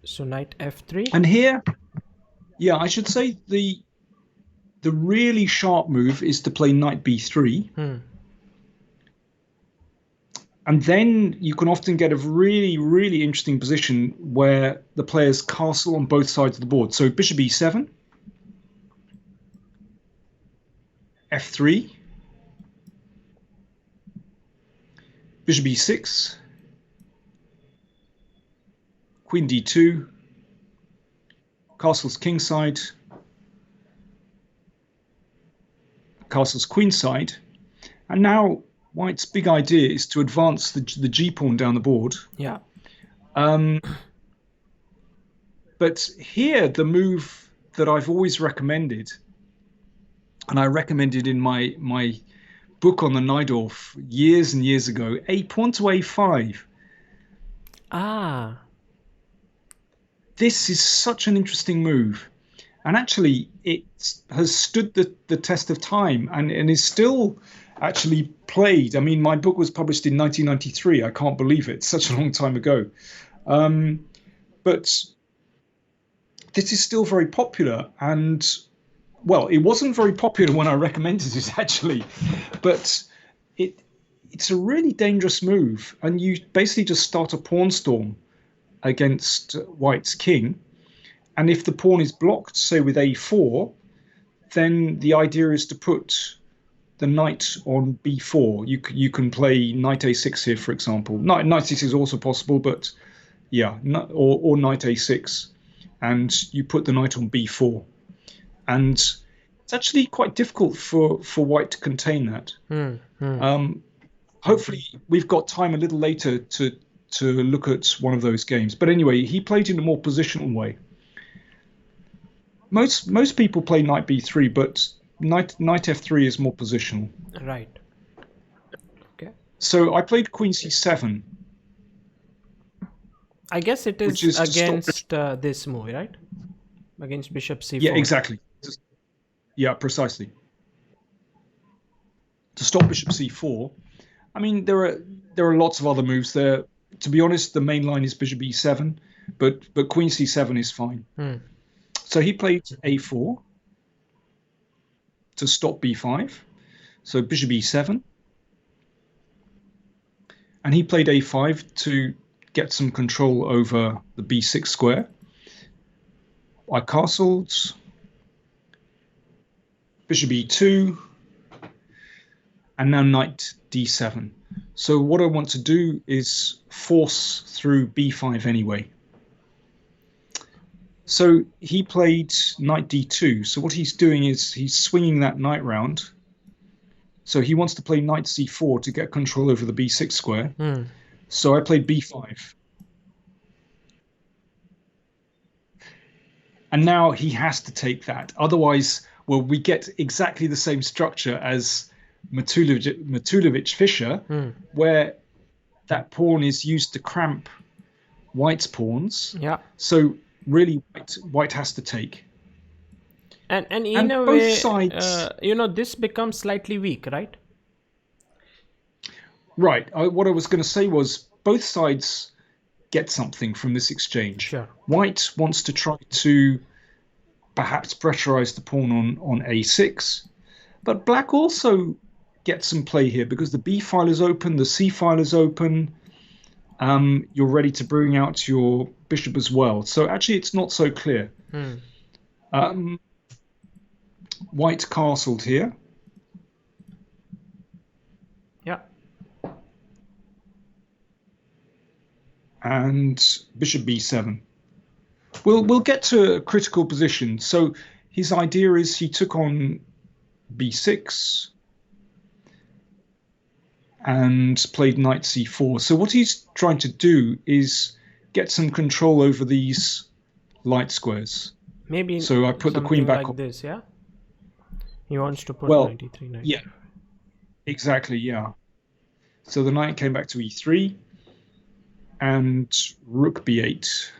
So knight F3. And here, yeah, I should say the really sharp move is to play knight B3. And then you can often get a really, really interesting position where the players castle on both sides of the board. So bishop E7, F3, bishop E6, queen D2, castle's kingside, castle's queenside, and now white's big idea is to advance the g-pawn down the board. Yeah. But here, the move that I've always recommended, and I recommended in my book on the Najdorf years and years ago, pawn to A5. Ah. This is such an interesting move. And actually, it has stood the test of time and is still actually played. I mean, my book was published in 1993. I can't believe it. Such a long time ago. But this is still very popular. And, well, it wasn't very popular when I recommended it, actually. But it's a really dangerous move. And you basically just start a pawn storm against White's king. And if the pawn is blocked, say with a4, then the idea is to put the knight on b4. You can play knight a6 here, for example. Knight a6 is also possible, but yeah, or knight a6, and you put the knight on b4. And it's actually quite difficult for White to contain that. Hopefully, we've got time a little later to look at one of those games. But anyway, he played in a more positional way. Most people play knight b3, but knight f3 is more positional. Right. Okay. So I played queen c7. I guess it is against this move, right? Against bishop c4. Yeah, exactly. Yeah, precisely. To stop bishop c4. I mean, there are lots of other moves there. To be honest, the main line is bishop e7, but queen c7 is fine. So he played a4 to stop b5. So bishop e7. And he played a5 to get some control over the b6 square. I castled. Bishop e2. And now knight d7. So what I want to do is force through b5 anyway. So he played knight d2. So what he's doing is he's swinging that knight round. So he wants to play knight c4 to get control over the b6 square. So I played b5. And now he has to take that. Otherwise, well, we get exactly the same structure as Matulovic Fischer, where that pawn is used to cramp White's pawns. Yeah. So really, White has to take. And in a both way, sides, this becomes slightly weak, right? Right. What I was going to say was both sides get something from this exchange. Sure. White wants to try to perhaps pressurize the pawn on a6, but Black also gets some play here because the b file is open, the c file is open. You're ready to bring out your bishop as well. So actually, it's not so clear. White castled here. Yeah. And bishop b7. We'll get to a critical position. So his idea is he took on b6 and played knight c4. So what he's trying to do is get some control over these light squares. Maybe. So I put the queen back like on this, yeah. He wants to put 93, 90. Yeah, exactly. Yeah. So the knight came back to e3, and rook b8.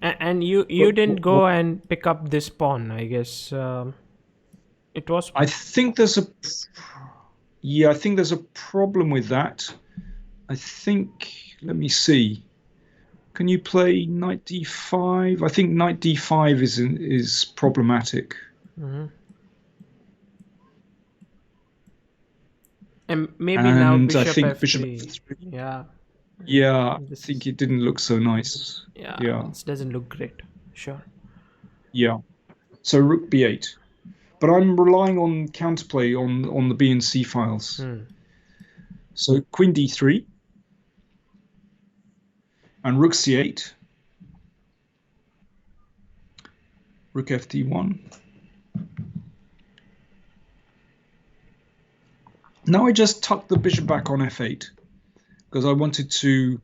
And you didn't go and pick up this pawn, I guess. It was. I think there's a problem with that. I think. Let me see. Can you play knight d5? I think knight d5 is problematic. And maybe now bishop I think f3. bishop f3. Yeah. Yeah, I think it didn't look so nice. Yeah. It doesn't look great. Sure. Yeah. So rook b8. But I'm relying on counterplay on the b and c files. So queen d3. And rook c8. Rook fd1. Now I just tucked the bishop back on f8 because I wanted to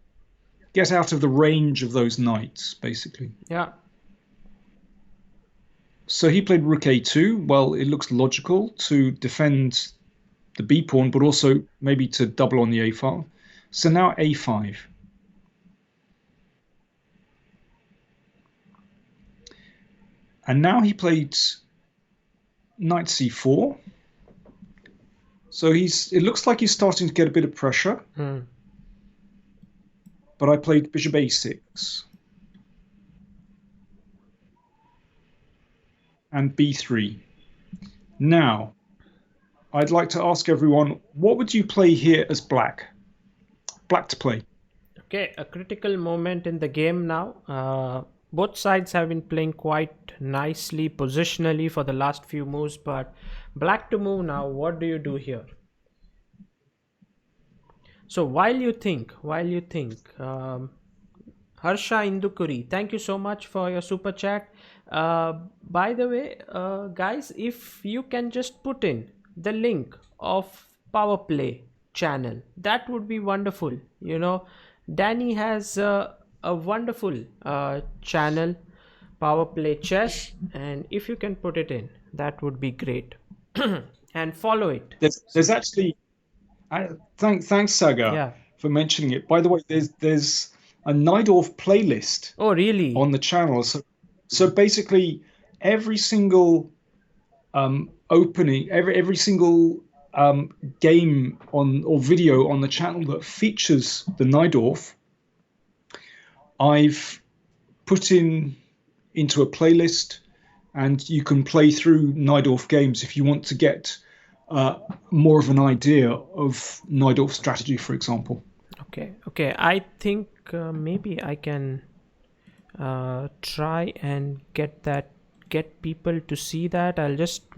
get out of the range of those knights, basically. Yeah. So he played rook a2. Well, it looks logical to defend the b pawn, but also maybe to double on the a file. So now a5. And now he played knight c4. So it looks like he's starting to get a bit of pressure. But I played bishop a6 and b3. Now, I'd like to ask everyone, what would you play here as black? Black to play. Okay, a critical moment in the game now. Both sides have been playing quite nicely positionally for the last few moves, but black to move now. What do you do here? So while you think, Harsha Indukuri, thank you so much for your super chat. By the way, guys, if you can just put in the link of Power Play channel, that would be wonderful. You know, Danny has a wonderful channel, Power Play Chess, and if you can put it in, that would be great. And follow it. There's actually... Thanks, Sagar, for mentioning it. By the way, there's a Najdorf playlist. Oh, really? On the channel. So basically, every single opening, every single game or video on the channel that features the Najdorf, I've put into a playlist, and you can play through Najdorf games if you want to get more of an idea of Najdorf strategy, for example. Okay. I think maybe I can try and get people to see that. I'll just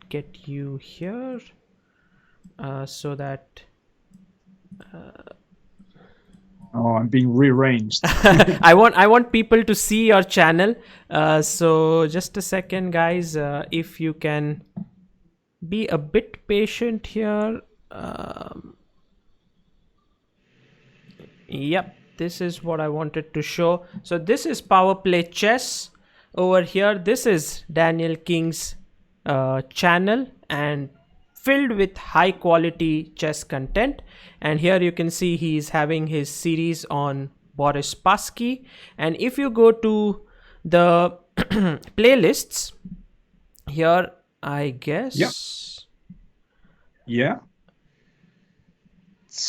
get you here so that. Oh, I'm being rearranged. I want people to see your channel. So just a second, guys. If you can be a bit patient here. Yep, this is what I wanted to show. So this is Power Play Chess over here. This is Daniel King's channel, and filled with high quality chess content. And here you can see he's having his series on Boris Spassky. And if you go to the playlists here, I guess. Yeah.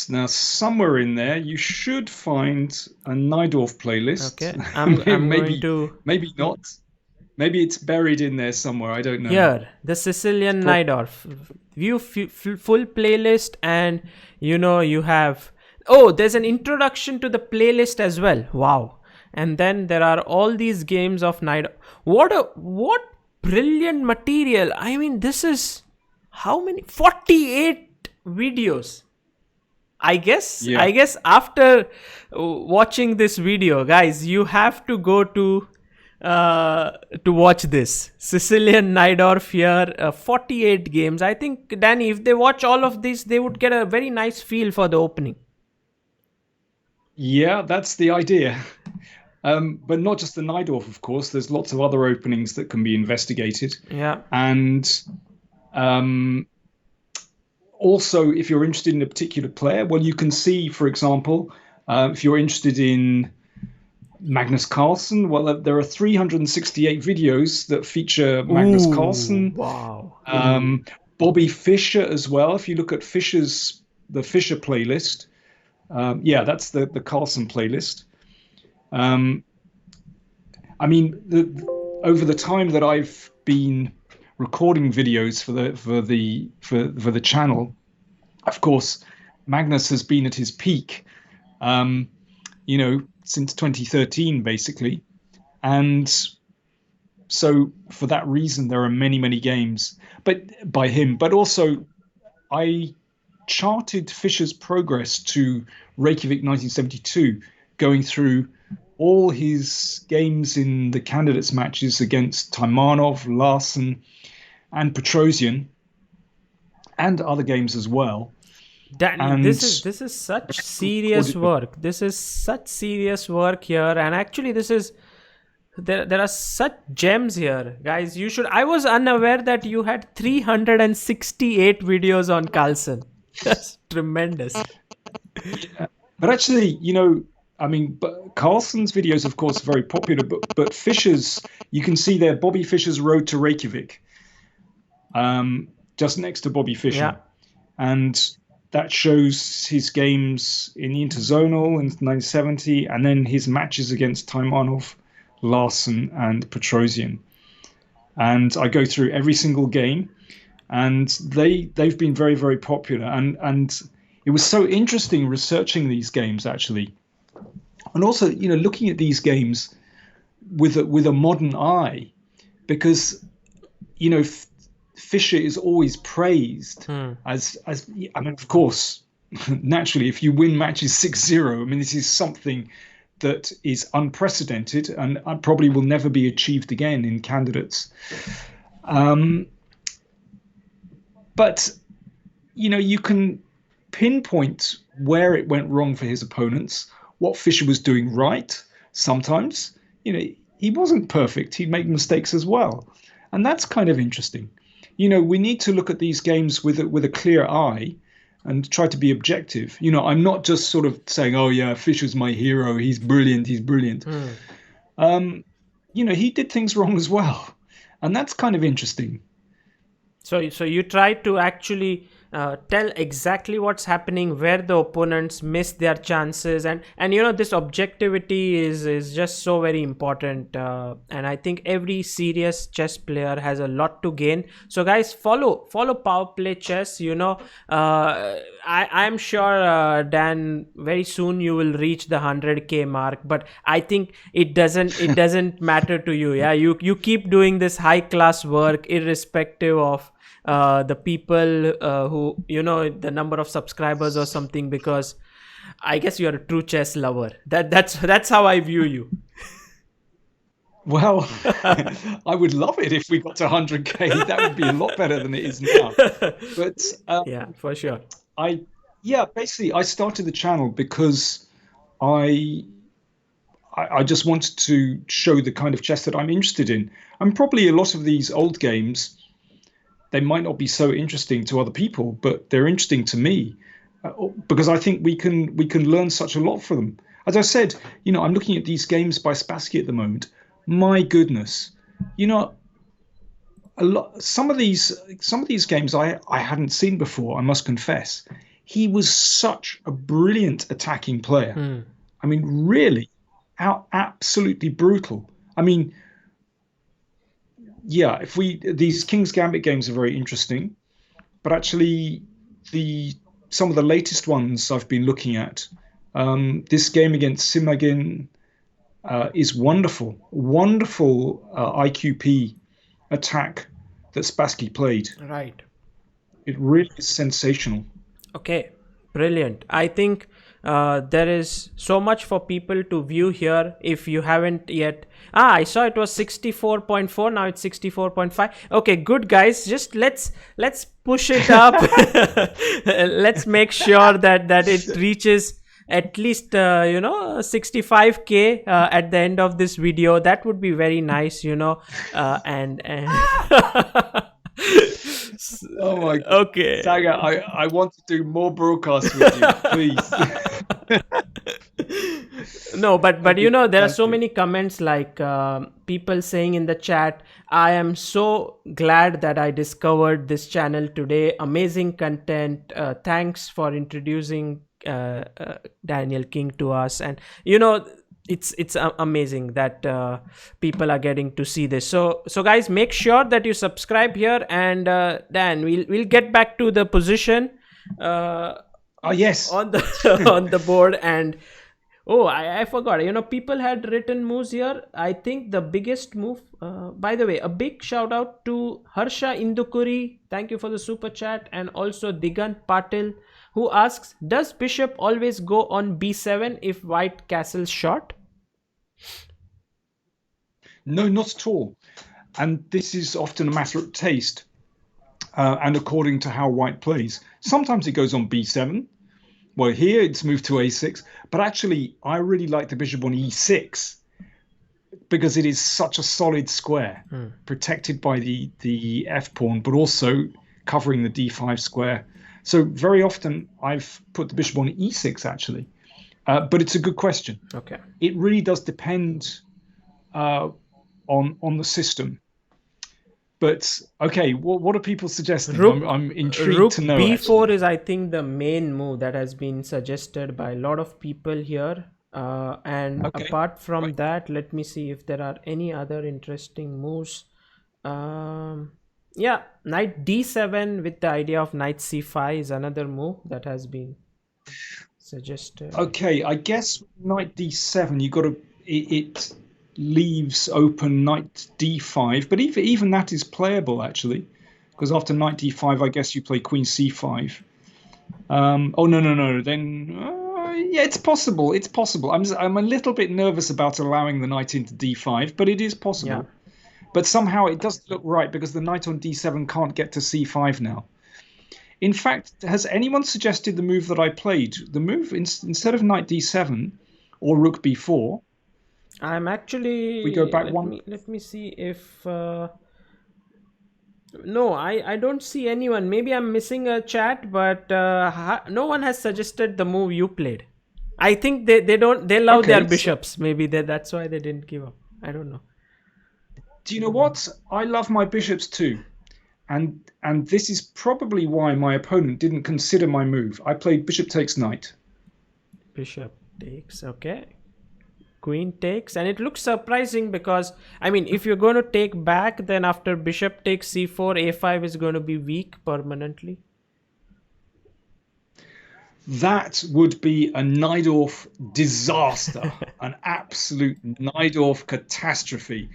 Now, somewhere in there, you should find a Najdorf playlist. Okay, I'm maybe not. Maybe it's buried in there somewhere. I don't know. Here, the Sicilian Najdorf. View full playlist, and you have. Oh, there's an introduction to the playlist as well. Wow. And then there are all these games of Najdorf. What brilliant material. I mean, this is how many? 48 videos. I guess after watching this video, guys, you have to go to watch this Sicilian Najdorf here. 48 games. I think, Danny, if they watch all of this, they would get a very nice feel for the opening. Yeah, that's the idea. But not just the Najdorf, of course. There's lots of other openings that can be investigated. Yeah. And also, if you're interested in a particular player, well, you can see, for example, if you're interested in Magnus Carlsen, well, there are 368 videos that feature Magnus Carlsen. Wow. Bobby Fischer as well. If you look at the Fischer playlist, that's the Carlsen playlist. I mean, over the time that I've been recording videos for the channel, of course, Magnus has been at his peak, since 2013, basically. And so for that reason, there are many games by him. But also, I charted Fischer's progress to Reykjavik 1972, going through all his games in the candidates matches against Taimanov, Larsen, and Petrosian, and other games as well. This is such serious work. This is such serious work here, and actually, this is there are such gems here, guys. I was unaware that you had 368 videos on Carlsen. That's tremendous. Yeah. But actually, I mean, but Carlson's videos, of course, are very popular, but Fischer's, you can see there Bobby Fischer's Road to Reykjavik, just next to Bobby Fischer. Yeah. And that shows his games in the Interzonal in 1970, and then his matches against Taimanov, Larsen, and Petrosian. And I go through every single game, and they've been very, very popular. And it was so interesting researching these games, actually, and also, you know, looking at these games with a modern eye, because, you know, Fischer is always praised as I mean, of course, naturally, if you win matches 6-0, I mean, this is something that is unprecedented and probably will never be achieved again in candidates. But, you know, you can pinpoint where it went wrong for his opponents, what Fischer was doing right. Sometimes, you know, he wasn't perfect. He'd make mistakes as well. And that's kind of interesting. You know, we need to look at these games with a clear eye and try to be objective. You know, I'm not just sort of saying, oh, yeah, Fischer's my hero. He's brilliant. He's brilliant. You know, he did things wrong as well. And that's kind of interesting. So you try to actually tell exactly what's happening, where the opponents miss their chances, and you know, this objectivity is just so very important, and I think every serious chess player has a lot to gain. So guys, follow Power Play Chess. You know, I'm sure, Dan, very soon you will reach the 100K mark, but I think it doesn't matter to you. Yeah, you keep doing this high class work irrespective of the people who, you know, the number of subscribers or something, because I guess you're a true chess lover. That's how I view you. Well, I would love it if we got to 100K. That would be a lot better than it is now. But yeah, for sure. Basically I started the channel because I just wanted to show the kind of chess that I'm interested in. And probably a lot of these old games, they might not be so interesting to other people, but they're interesting to me because I think we can learn such a lot from them. As I said, you know, I'm looking at these games by Spassky at the moment. My goodness, you know, some of these games I hadn't seen before, I must confess. He was such a brilliant attacking player. I mean, really, absolutely brutal. I mean, yeah, these King's Gambit games are very interesting, but actually some of the latest ones I've been looking at, this game against Simagin is wonderful IQP attack that Spassky played. Right. It really is sensational. Okay, brilliant. I think there is so much for people to view here. If you haven't yet, I saw it was 64.4, now it's 64.5. Okay, good guys, just let's push it up. Let's make sure that it reaches at least 65K at the end of this video. That would be very nice, you know. And oh my God. Okay, Sagar, I want to do more broadcasts with you, please. No, but you know, there are so many comments, like people saying in the chat, I am so glad that I discovered this channel today. Amazing content. Thanks for introducing Daniel King to us. And you know, it's amazing that people are getting to see this. So guys, make sure that you subscribe here, and Dan, we'll get back to the position yes, on the on the board. And I forgot, you know, people had written moves here. I think the biggest move, by the way, a big shout out to Harsha Indukuri, thank you for the super chat, and also Digant Patil, who asks, does bishop always go on b7 if white castles short? No, not at all. And this is often a matter of taste and according to how white plays. Sometimes it goes on b7. Well, here it's moved to a6, but actually I really like the bishop on e6 because it is such a solid square, protected by the f pawn, but also covering the d5 square. So very often I've put the bishop on e6 actually, But it's a good question. Okay. It really does depend on the system. But okay, what are people suggesting? Rook I'm intrigued Rook to know b4 actually. is, I think, the main move that has been suggested by a lot of people here. And Okay, apart from right. that, let me see if there are any other interesting moves. Yeah, knight d7 with the idea of knight c5 is another move that has been suggested. Okay, I guess knight d7. You got to it leaves open knight d5, but even that is playable actually, because after knight d5, I guess you play queen c5. Oh no. Then yeah, it's possible. It's possible. I'm a little bit nervous about allowing the knight into d5, but it is Yeah, possible. But somehow it doesn't look right because the knight on d7 can't get to c5 now. In fact, has anyone suggested the move that I played? The move instead of knight d7 or rook b4, I'm we go actually, back let one. me see if no, I don't see anyone. Maybe I'm missing a chat, but no one has suggested the move you played. I think they don't, they love their Okay, so bishops. Maybe that's why they didn't give up. I don't know. do you know what? I love my bishops too. And this is probably why my opponent didn't consider my move. I played bishop takes knight. Bishop takes, okay. Queen takes, and it looks surprising because, I mean, if you're going to take back, then after bishop takes c4, a5 is going to be weak permanently. That would be a Najdorf disaster, an absolute Najdorf catastrophe.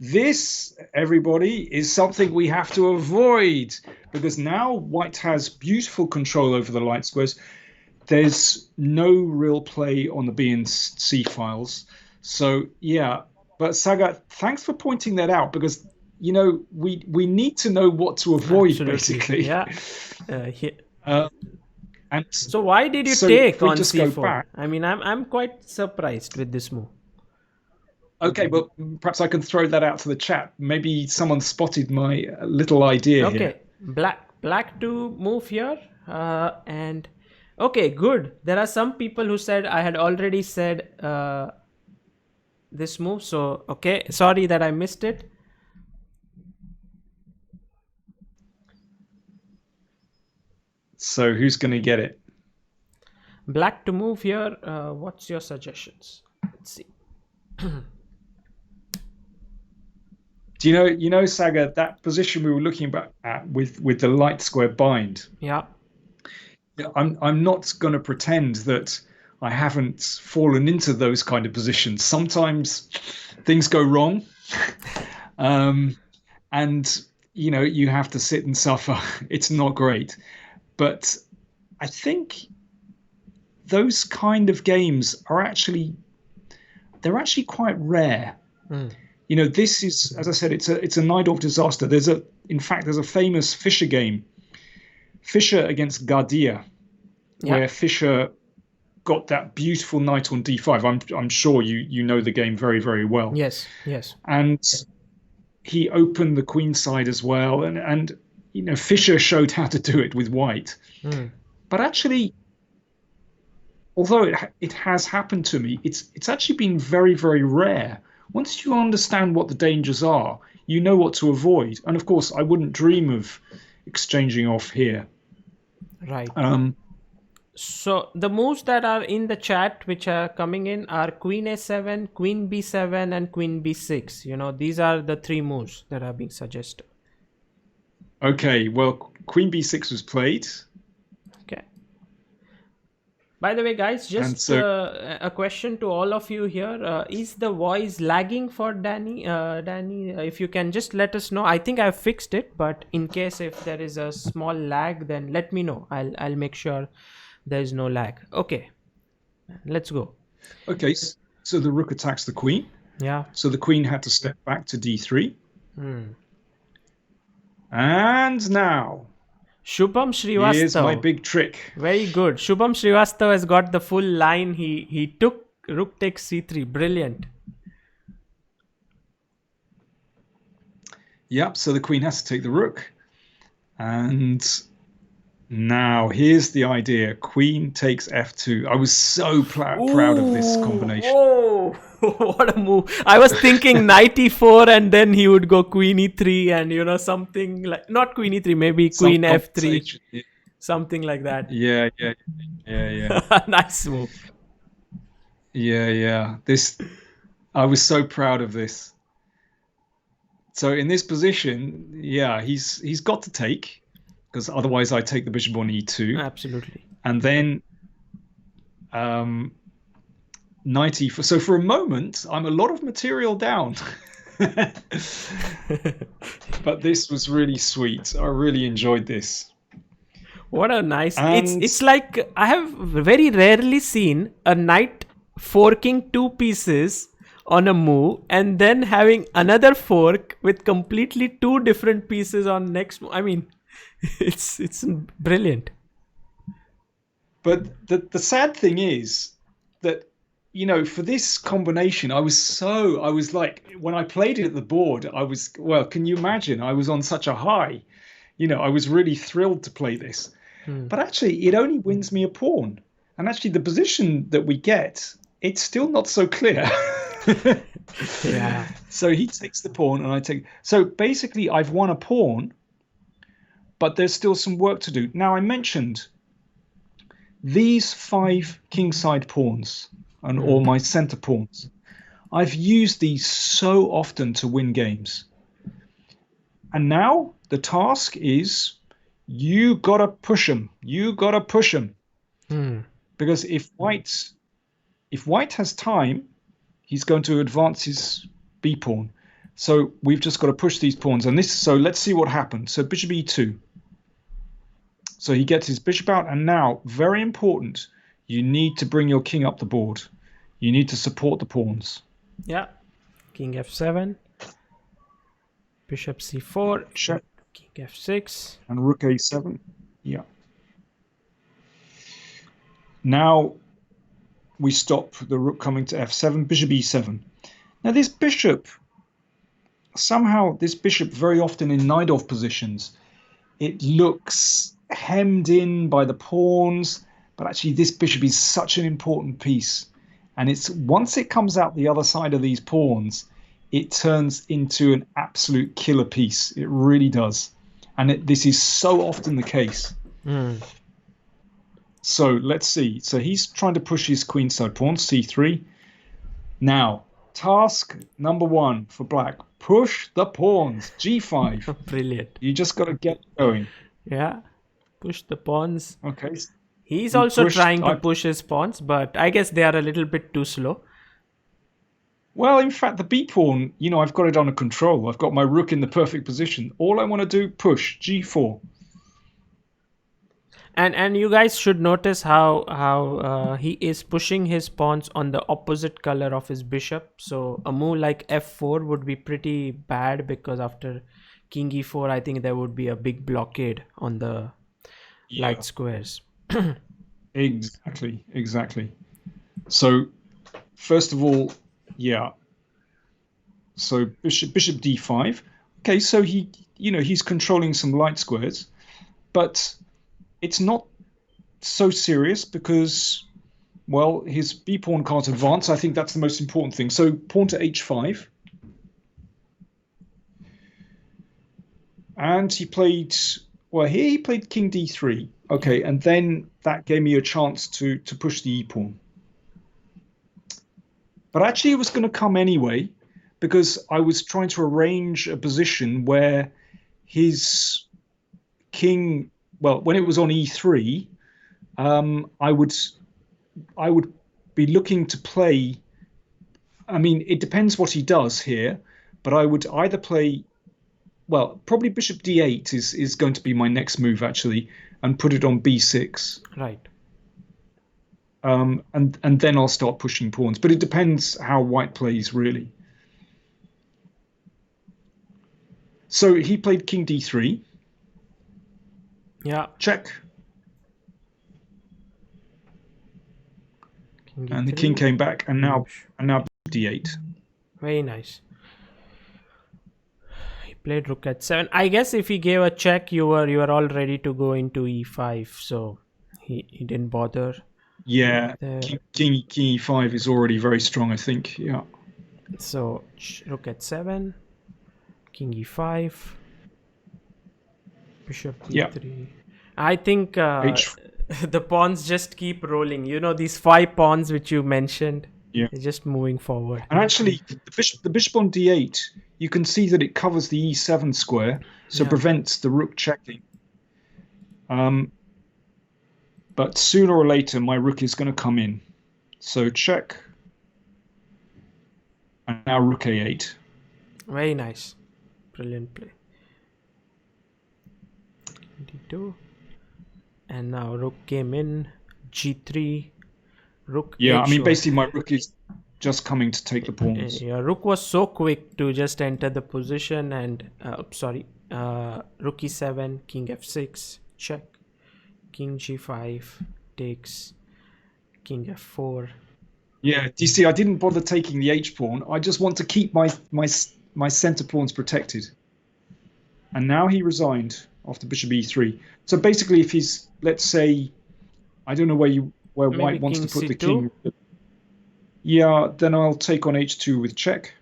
This, everybody, is something we have to avoid because now white has beautiful control over the light squares. There's no real play on the B and C files. So, yeah. But Saga, thanks for pointing that out because, we need to know what to avoid, Absolutely, basically. yeah. Uh, and So why did you so take if we on just go c4? back, I mean, I'm quite surprised with this move. okay, well, perhaps I can throw that out to the chat. Maybe someone spotted my little idea here. Okay, black to move here, and okay, good. There are some people who said I had already said this move, so okay, sorry that I missed it. So who's going to get it? Black to move here. What's your suggestions? Let's see. Do you know, Saga, that position we were looking at with the light square bind? Yeah, I'm not going to pretend that I haven't fallen into those kind of positions. Sometimes things go wrong, and you have to sit and suffer. It's not great, but I think those kind of games are actually quite rare. This is, as I said, it's a Najdorf disaster. In fact, there's a famous Fischer game, Fischer against Gardia, where Fischer got that beautiful knight on d5. I'm sure you know the game very, very well. yes. And he opened the queen side as well, and Fischer showed how to do it with white. But actually, although it has happened to me, it's actually been very, very rare. Once you understand what the dangers are, you know what to avoid. And of course, I wouldn't dream of exchanging off here. Right. So the moves that are in the chat which are coming in are queen a7, queen b7, and queen b6. These are the three moves that are being suggested. Okay, well, queen b6 was played. Okay. By the way, guys, just a question to all of you here. Is the voice lagging for Danny? Danny, if you can just let us know. I think I've fixed it, but in case if there is a small lag, then let me know. I'll make sure there is no lag. Okay, let's go. Okay, so the rook attacks the queen. Yeah. So the queen had to step back to d3. And now, Shubham Srivastav. here's my big trick. Very good. Shubham Srivastav has got the full line. He took rook takes c3. Brilliant. Yep, so the queen has to take the rook. And Now, here's the idea. Queen takes f2. I was so proud of this Ooh, combination. whoa. What a move. I was thinking knight e4 and then he would go queen e3 and something like, not queen e3, maybe Some queen f3, conversation. something like that. Yeah, yeah, yeah, yeah, Nice move. yeah, yeah. I was so proud of this. So in this position, yeah, he's got to take, because otherwise I take the bishop on e2, Absolutely. and then um, knight e4. So for a moment, I'm a lot of material down. But this was really sweet. I really enjoyed this. What a nice. And It's like I have very rarely seen a knight forking two pieces on a move and then having another fork with completely two different pieces on next move. I mean, it's brilliant. but the sad thing is that for this combination, I was like, when I played it at the board, well, can you imagine? I was on such a high. I was really thrilled to play this. But actually, it only wins me a pawn. And actually, the position that we get, it's still not so clear. Yeah. So he takes the pawn and I take. So basically, I've won a pawn, but there's still some work to do. Now, I mentioned these 5 kingside pawns and all my center pawns. I've used these so often to win games. And now the task is you gotta push them. You gotta push them. Because if white has time, he's going to advance his b pawn. So we've just got to push these pawns. And so let's see what happens. So bishop e2. So he gets his bishop out. And now, very important, you need to bring your king up the board. You need to support the pawns. Yeah. King f7. Bishop c4. Check. King f6. And rook a7. Yeah. Now we stop the rook coming to f7, bishop e7. Now this bishop, very often in Najdorf positions, it looks hemmed in by the pawns, but actually this bishop is such an important piece. And once it comes out the other side of these pawns, it turns into an absolute killer piece. It really does. And this is so often the case. So let's see. So he's trying to push his queenside pawn, c3. Now, task number 1 for black. Push the pawns, g5. Brilliant. You just got to get going. Yeah. Push the pawns. Okay. He's also trying to push his pawns, but I guess they are a little bit too slow. Well, in fact, the b pawn, I've got it under control. I've got my rook in the perfect position. All I want to do, push, g4. And you guys should notice how he is pushing his pawns on the opposite color of his bishop. So a move like f4 would be pretty bad, because after king e4, I think there would be a big blockade on the light squares. Exactly. So first of all, yeah. So bishop d5. Okay, so he's controlling some light squares, but it's not so serious because, well, his b pawn can't advance. I think that's the most important thing. So pawn to h5. And he played king d3. Okay, and then that gave me a chance to push the e pawn. But actually it was going to come anyway, because I was trying to arrange a position where his king, well, when it was on e3, I would be looking to play. I mean, it depends what he does here, but I would either play, well, probably bishop d8 is going to be my next move, actually, and put it on b6. Right. And then I'll start pushing pawns. But it depends how white plays, really. So he played king d3. Yeah. Check. King And the d3. king came back, and now d8. Very nice. played rook at 7. I guess if he gave a check, you were all ready to go into e5. So he didn't bother. Yeah, king e5 is already very strong, I think. Yeah. So rook at 7, king e5, bishop e3. Yeah. I think the pawns just keep rolling. You know, these 5 pawns which you mentioned. Yeah. They're just moving forward. And actually, the bishop on d8, you can see that it covers the e7 square, so prevents the rook checking. But sooner or later, my rook is going to come in. So check. And now rook a8. Very nice. Brilliant play. d2. And now rook came in. g3. Rook Yeah, h1. I mean, basically, my rook is just coming to take the pawns. Yeah, rook was so quick to just enter the position and... rook e7, king f6, check. King g5 takes, king f4. Yeah, do you see, I didn't bother taking the h-pawn. I just want to keep my center pawns protected. And now he resigned after bishop e3. So basically, if he's, let's say, I don't know where Maybe white wants to put c2? the king. Yeah, then I'll take on h2 with check.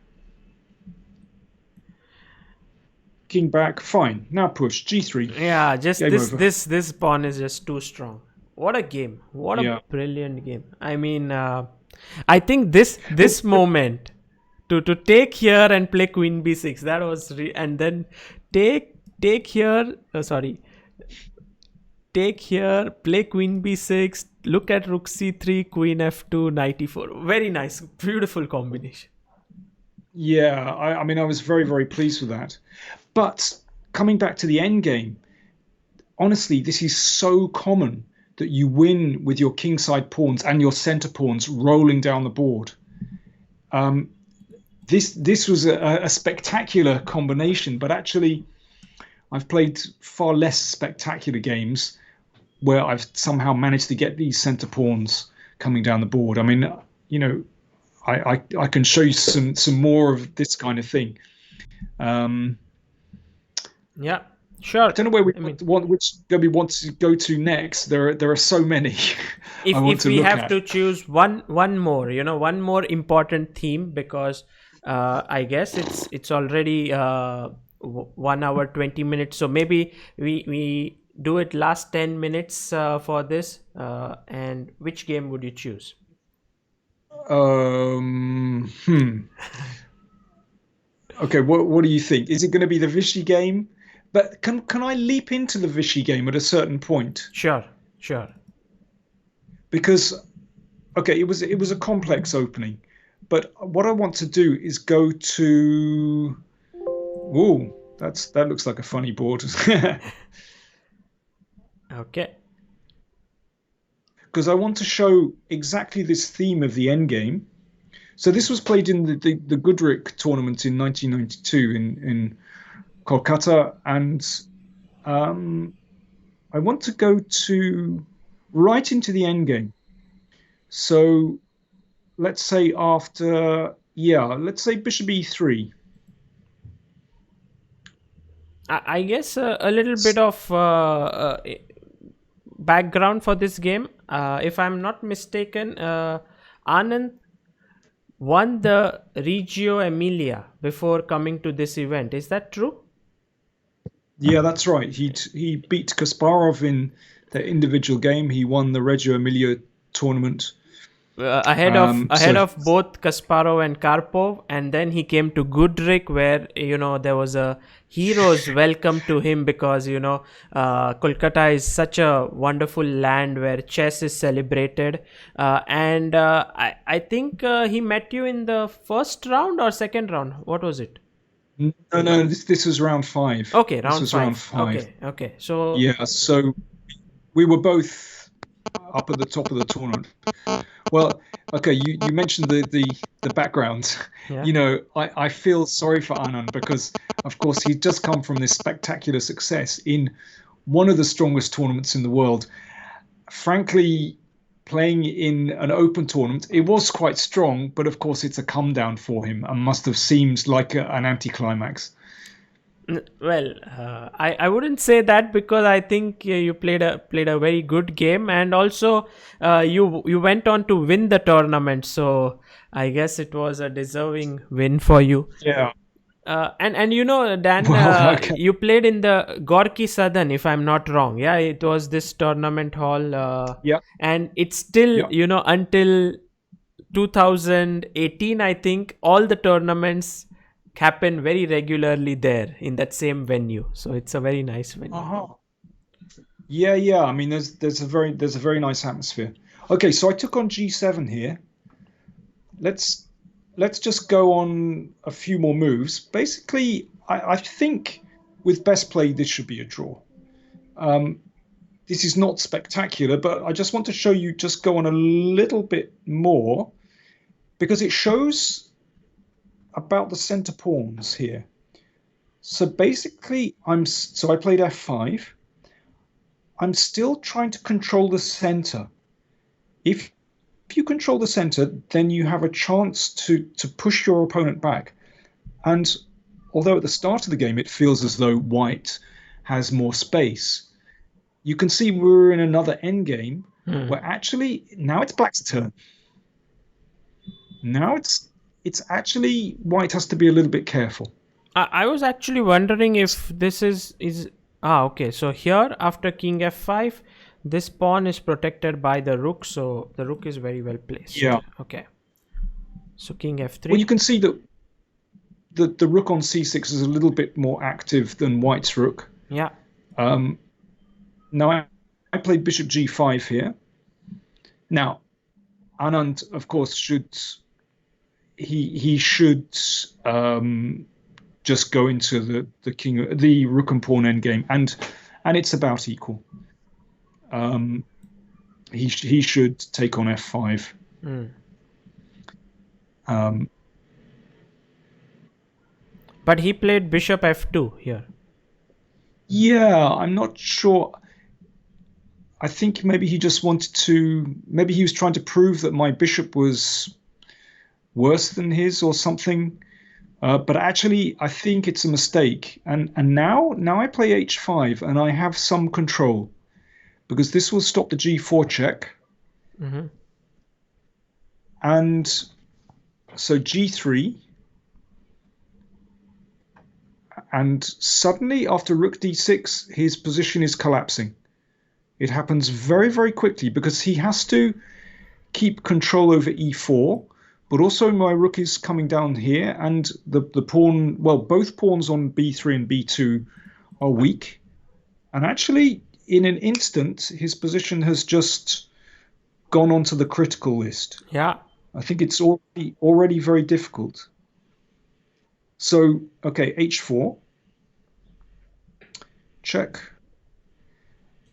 King back, fine. Now push g3. Yeah, just Game over. this pawn is just too strong. What a game! What a Yeah. brilliant game! I mean, I think this moment to take here and play queen b6, that was and then take here. Take here, play queen b6. Look at rook c3, queen f2, knight e4. Very nice, beautiful combination. Yeah, I mean, I was very, very pleased with that. But coming back to the end game, honestly, this is so common that you win with your kingside pawns and your center pawns rolling down the board. This was a spectacular combination, but actually, I've played far less spectacular games where I've somehow managed to get these center pawns coming down the board. I mean, you know, I can show you some more of this kind of thing. Yeah, sure. I don't know where which we want to go to next. There are so many. If we have to choose one more, you know, one more important theme, because I guess it's already 1 hour 20 minutes. So maybe we do it last 10 minutes for this. And which game would you choose? Okay, what do you think? Is it going to be the Vishy game? But can I leap into the Vishy game at a certain point? Sure. Because okay, it was a complex opening, but what I want to do is go to. Ooh, that looks like a funny board. Okay. Because I want to show exactly this theme of the endgame. So this was played in the Goodrick tournament in 1992 in Kolkata, and I want to go right into the endgame. So let's say let's say bishop e3. I guess a little bit of background for this game. If I'm not mistaken, Anand won the Reggio Emilia before coming to this event. Is that true? Yeah, that's right. He beat Kasparov in the individual game. He won the Reggio Emilia tournament. Ahead of both Kasparov and Karpov, and then he came to Goodrick, where there was a hero's welcome to him, because Kolkata is such a wonderful land where chess is celebrated, and I think he met you in the first round or second round. What was it? No, this was round 5. Okay, round 5. Okay, so yeah, so we were both up at the top of the tournament. Well, okay, you mentioned the background. Yeah. I feel sorry for Anand, because of course he'd just come from this spectacular success in one of the strongest tournaments in the world. Frankly, playing in an open tournament, it was quite strong, but of course it's a come down for him and must have seemed like an anticlimax. Well, I wouldn't say that, because I think you played a very good game, and also you went on to win the tournament, so I guess it was a deserving win for you. Yeah. And you know, Dan, Well, okay. you played in the Gorky Southern, if I'm not wrong. Yeah, it was this tournament hall, Yeah. and it's still, Yeah. until 2018, I think, all the tournaments happen very regularly there in that same venue. So it's a very nice venue. Uh-huh. Yeah, yeah. I mean, there's a very nice atmosphere. Okay, so I took on G7 here. Let's let's just go on a few more moves. Basically, I think with best play this should be a draw. Um, this is not spectacular, but I just want to show you, just go on a little bit more because it shows about the center pawns here. So basically, I played f5. I'm still trying to control the center. If you control the center, then you have a chance to push your opponent back. And although at the start of the game it feels as though white has more space, you can see we're in another endgame where actually now it's black's turn. Now it's actually white has to be a little bit careful. I was actually wondering if this is okay. So here, after king f5, this pawn is protected by the rook, so the rook is very well placed. Yeah. Okay. So king f3. Well, you can see that the rook on c6 is a little bit more active than white's rook. Yeah. Now I played bishop g5 here. Now, Anand, of course, should just go into the rook and pawn endgame, and it's about equal. He should take on f5. But he played bishop f2 here. Yeah, I'm not sure. I think maybe he just wanted to. Maybe he was trying to prove that my bishop was worse than his or something. But actually, I think it's a mistake. And now I play h5 and I have some control because this will stop the g4 check. Mm-hmm. And so g3. And suddenly, after rook d6, his position is collapsing. It happens very, very quickly because he has to keep control over e4. But also my rook is coming down here, and the pawn, well, both pawns on b3 and b2 are weak. And actually, in an instant, his position has just gone onto the critical list. Yeah. I think it's already very difficult. So, okay, h4. Check.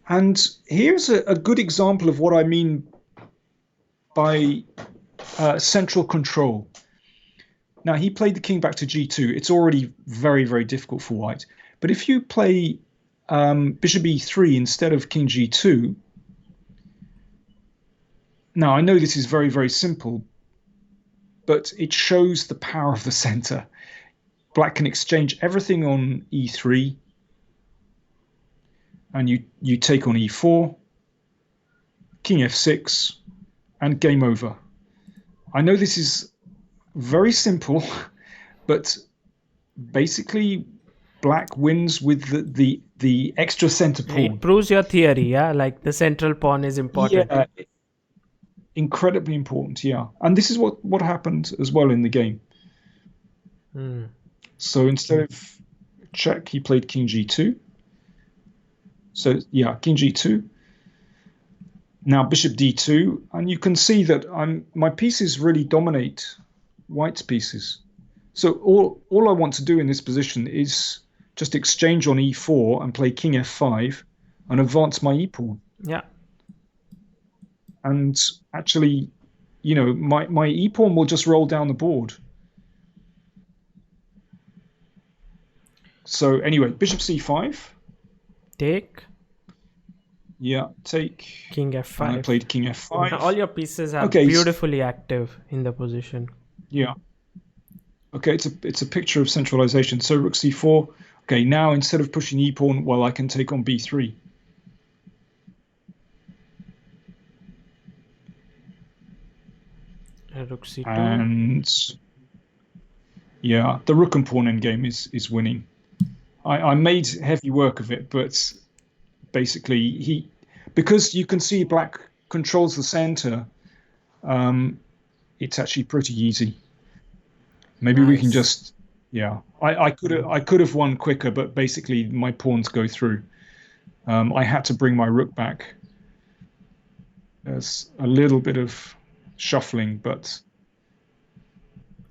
And here's a good example of what I mean by central control. Now, he played the king back to g2. It's already very, very difficult for white. But if you play bishop e3 instead of king g2, now I know this is very, very simple, but it shows the power of the center. Black can exchange everything on e3, and you take on e4, king f6, and game over. I know this is very simple, but basically black wins with the extra center pawn. It proves your theory, yeah? Like the central pawn is important. Yeah, incredibly important, yeah. And this is what happened as well in the game. So instead of check, he played king g2. So yeah, king g2. Now bishop d2, and you can see that my pieces really dominate white's pieces. So all I want to do in this position is just exchange on e4 and play king f5 and advance my e-pawn. Yeah. And actually, my e-pawn will just roll down the board. So anyway, bishop c5. Take. Yeah, take. King f5. And I played king f5. Now, all your pieces are beautifully active in the position. Yeah. Okay, it's a picture of centralization. So rook c4. Okay, now instead of pushing e pawn, well, I can take on b3. Rook c2. And yeah, the rook and pawn endgame is winning. I made heavy work of it, but basically because you can see black controls the center, it's actually pretty easy. Maybe we can Nice. just, yeah. I could have won quicker, but basically my pawns go through. I had to bring my rook back. There's a little bit of shuffling, but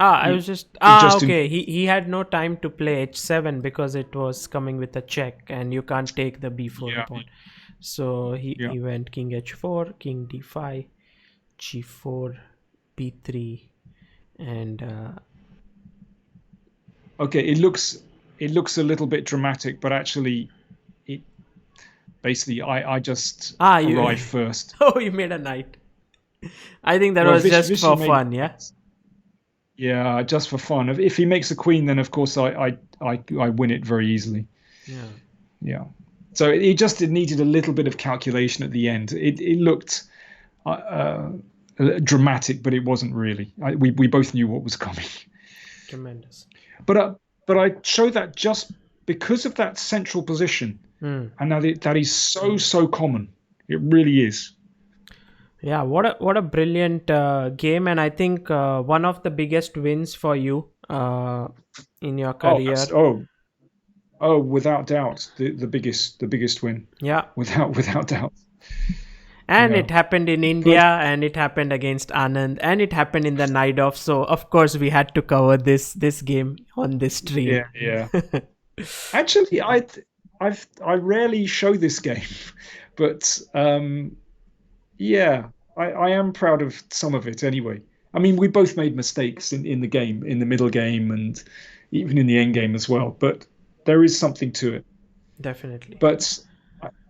I it, was just it just okay. He had no time to play h7 because it was coming with a check, and you can't take the b4 yeah, pawn. So yeah. he went king h4, king d5, g4, b3, and Okay, it looks a little bit dramatic, but actually, it basically I just you arrived first. oh, you made a knight. I think that Well, was just Vishy for made fun, yeah. yeah, just for fun. If he makes a queen, then of course I win it very easily. Yeah. Yeah. So it needed a little bit of calculation at the end. It looked dramatic, but it wasn't really. We both knew what was coming. Tremendous. But I show that just because of that central position, and that is so common. It really is. Yeah, what a brilliant game, and I think one of the biggest wins for you in your career. Oh, without doubt, the biggest win. Yeah, Without doubt. and Yeah. it happened in India, and it happened against Anand, and it happened in the Najdorf. So of course we had to cover this game on this stream. Yeah. Actually, I rarely show this game, but yeah, I am proud of some of it anyway. I mean, we both made mistakes in the game, in the middle game, and even in the end game as well. But there is something to it. Definitely. But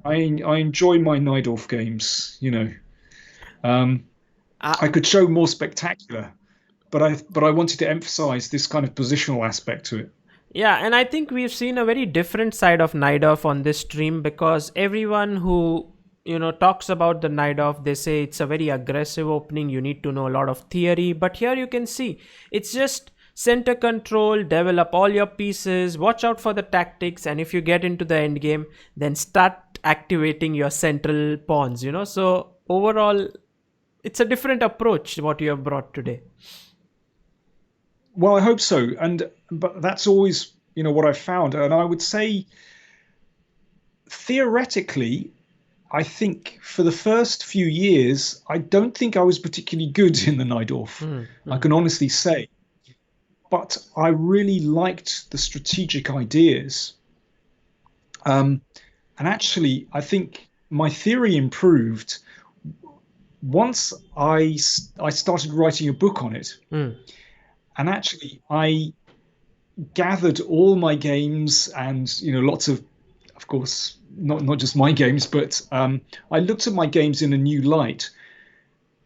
I enjoy my Najdorf games. I could show more spectacular, but I wanted to emphasize this kind of positional aspect to it. Yeah, and I think we've seen a very different side of Najdorf on this stream, because everyone who talks about the Najdorf, they say it's a very aggressive opening, you need to know a lot of theory, but here you can see it's just center control, develop all your pieces, watch out for the tactics, and if you get into the end game, then start activating your central pawns. So overall it's a different approach what you have brought today. Well, I hope so, but that's always what I've found, and I would say theoretically, I think for the first few years, I don't think I was particularly good in the Najdorf. I can honestly say, but I really liked the strategic ideas, and actually, I think my theory improved once I started writing a book on it. And actually, I gathered all my games and, lots of course, not just my games, but I looked at my games in a new light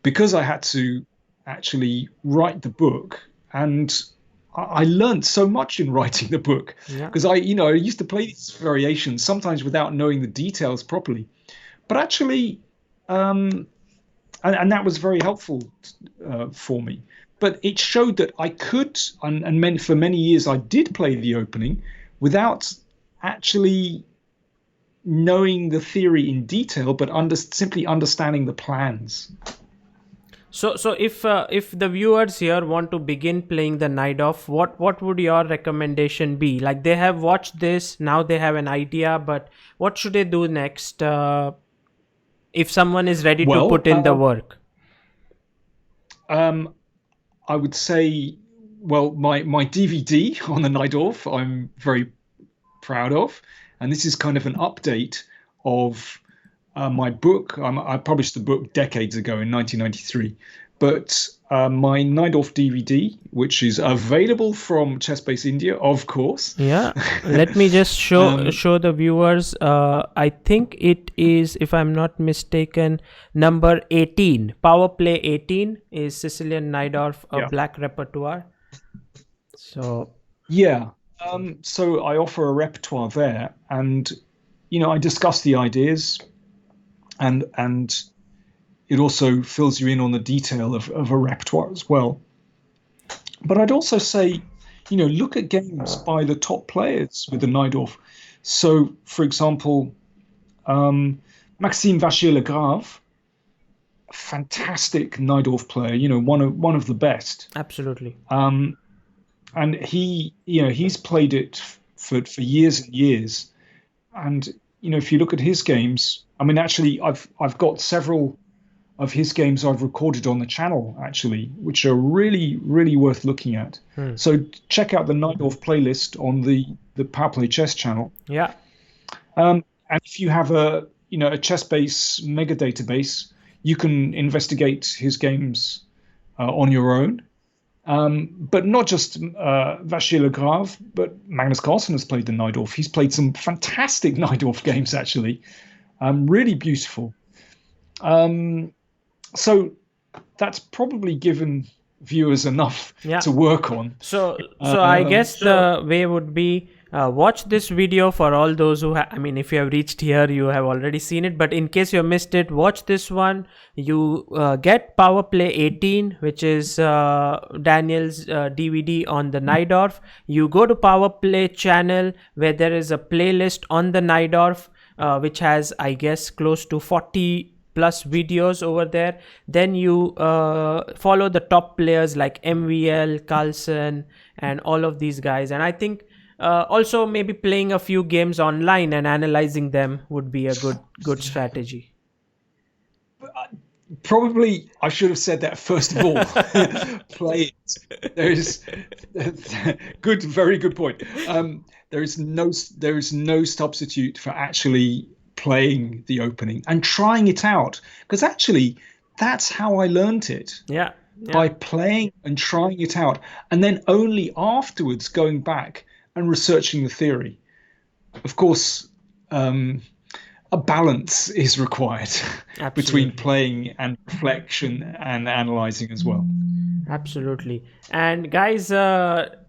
because I had to actually write the book. And I learned so much in writing the book because I used to play these variations sometimes without knowing the details properly. But actually, and that was very helpful for me. But it showed that I could, and for many years I did play the opening without actually knowing the theory in detail, but simply understanding the plans. So if the viewers here want to begin playing the Najdorf, what would your recommendation be? Like, they have watched this, now they have an idea, but what should they do next if someone is ready to put in the work? I would say, well, my DVD on the Najdorf, I'm very proud of, and this is kind of an update of my book. I published the book decades ago in 1993, but my Najdorf DVD, which is available from ChessBase India, of course. Yeah, let me just show the viewers. I think it is, if I'm not mistaken, number 18. Power Play 18 is Sicilian Najdorf, a black repertoire. So yeah. So I offer a repertoire there, and I discuss the ideas, and it also fills you in on the detail of a repertoire as well. But I'd also say, look at games by the top players with the Najdorf. So, for example, Maxime Vachier-Lagrave, fantastic Najdorf player, one of the best. Absolutely. And he's played it for years and years. And if you look at his games, I mean, actually, I've got several of his games I've recorded on the channel, actually, which are really, really worth looking at. So check out the Najdorf playlist on the Power Play Chess channel. Yeah. And if you have a chess-based mega database, you can investigate his games on your own. But not just Vachier-Lagrave, but Magnus Carlsen has played the Najdorf. He's played some fantastic Najdorf games, actually. Really beautiful. So that's probably given viewers enough to work on. So I guess the way would be watch this video for all those who I mean, if you have reached here, you have already seen it. But in case you missed it, watch this one. You get Power Play 18, which is Daniel's DVD on the Najdorf. You go to Power Play channel where there is a playlist on the Najdorf, which has, I guess, close to 40 plus videos over there. Then you follow the top players like MVL, Carlsen, and all of these guys. And I think also maybe playing a few games online and analyzing them would be a good strategy. Probably I should have said that first of all. Play it. There's very good point. There is no substitute for actually playing the opening and trying it out, because actually that's how I learned it. Yeah. By playing and trying it out, and then only afterwards going back and researching the theory. Of course, a balance is required between playing and reflection and analyzing as well. Absolutely. And guys,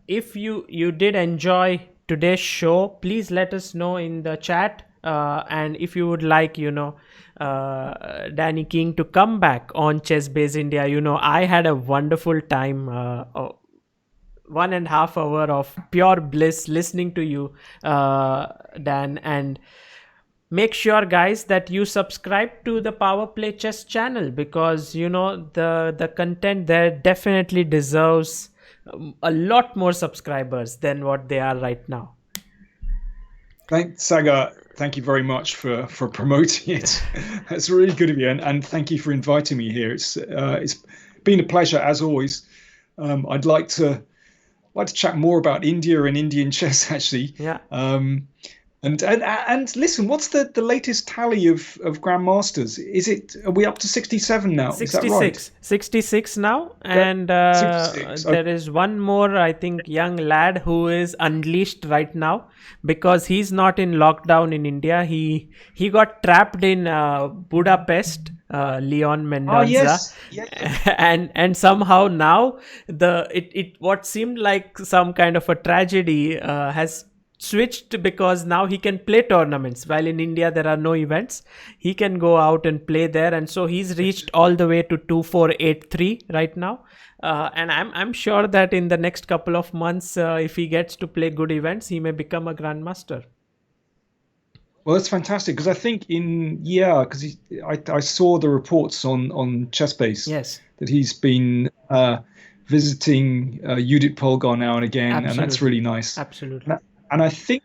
if you did enjoy today's show, please let us know in the chat. And if you would like, Danny King to come back on Chess Base India, I had a wonderful time, 1.5 hours of pure bliss listening to you, Dan. And make sure, guys, that you subscribe to the Power Play Chess channel, because, the content there definitely deserves a lot more subscribers than what they are right now. Thanks, Sagar. Thank you very much for promoting it. That's really good of you, and thank you for inviting me here. It's been a pleasure as always. I'd like to chat more about India and Indian chess, actually. Yeah. And listen, what's the latest tally of Grandmasters? Are we up to 67 now? 66. Is that right? 66 now. And 66. There is one more, I think, young lad who is unleashed right now, because he's not in lockdown in India. He got trapped in Budapest, Leon Mendoza. Oh, yes. and somehow now what seemed like some kind of a tragedy has switched, because now he can play tournaments, while in India there are no events. He can go out and play there, and so he's reached all the way to 2483 right now. And I'm sure that in the next couple of months, if he gets to play good events, he may become a Grandmaster. Well, that's fantastic, because I think because I saw the reports on ChessBase. Yes. That he's been visiting Judith Polgar now and again. Absolutely. And that's really nice. Absolutely. And I think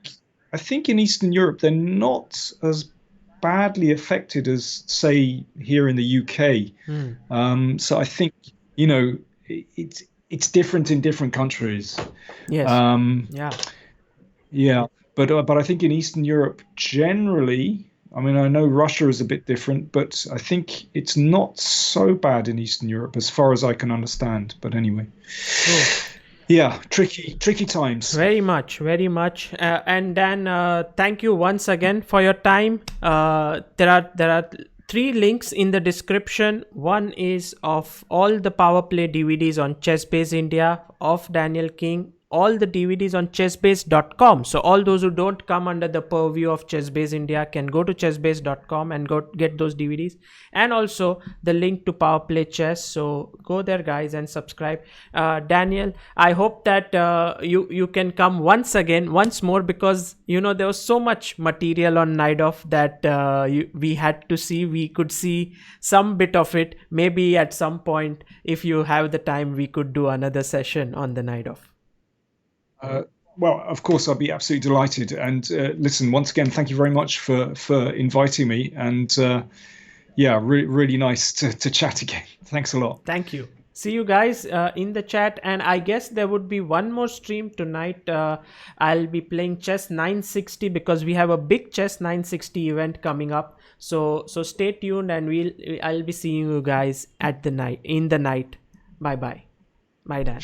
in Eastern Europe they're not as badly affected as, say, here in the UK. So I think it's different in different countries. Yes. Yeah. But I think in Eastern Europe generally, I mean, I know Russia is a bit different, but I think it's not so bad in Eastern Europe as far as I can understand. But anyway. Cool. Yeah, tricky times. Very much. And Dan, thank you once again for your time. There are 3 links in the description. One is of all the Power Play DVDs on Chess Base India of Daniel King, all the DVDs on chessbase.com. So all those who don't come under the purview of Chessbase India can go to chessbase.com and go get those DVDs, and also the link to Power Play Chess. So go there, guys, and subscribe. Daniel, I hope that you can come once more, because there was so much material on Najdorf that we had to see. We could see some bit of it. Maybe at some point, if you have the time, we could do another session on the Najdorf. Well, of course, I'll be absolutely delighted. And listen, once again, thank you very much for inviting me. And yeah, really nice to chat again. Thanks a lot. Thank you. See you guys in the chat, and I guess there would be one more stream tonight. I'll be playing chess 960 because we have a big chess 960 event coming up. So stay tuned, and I'll be seeing you guys in the night. Bye bye. Bye, Dan.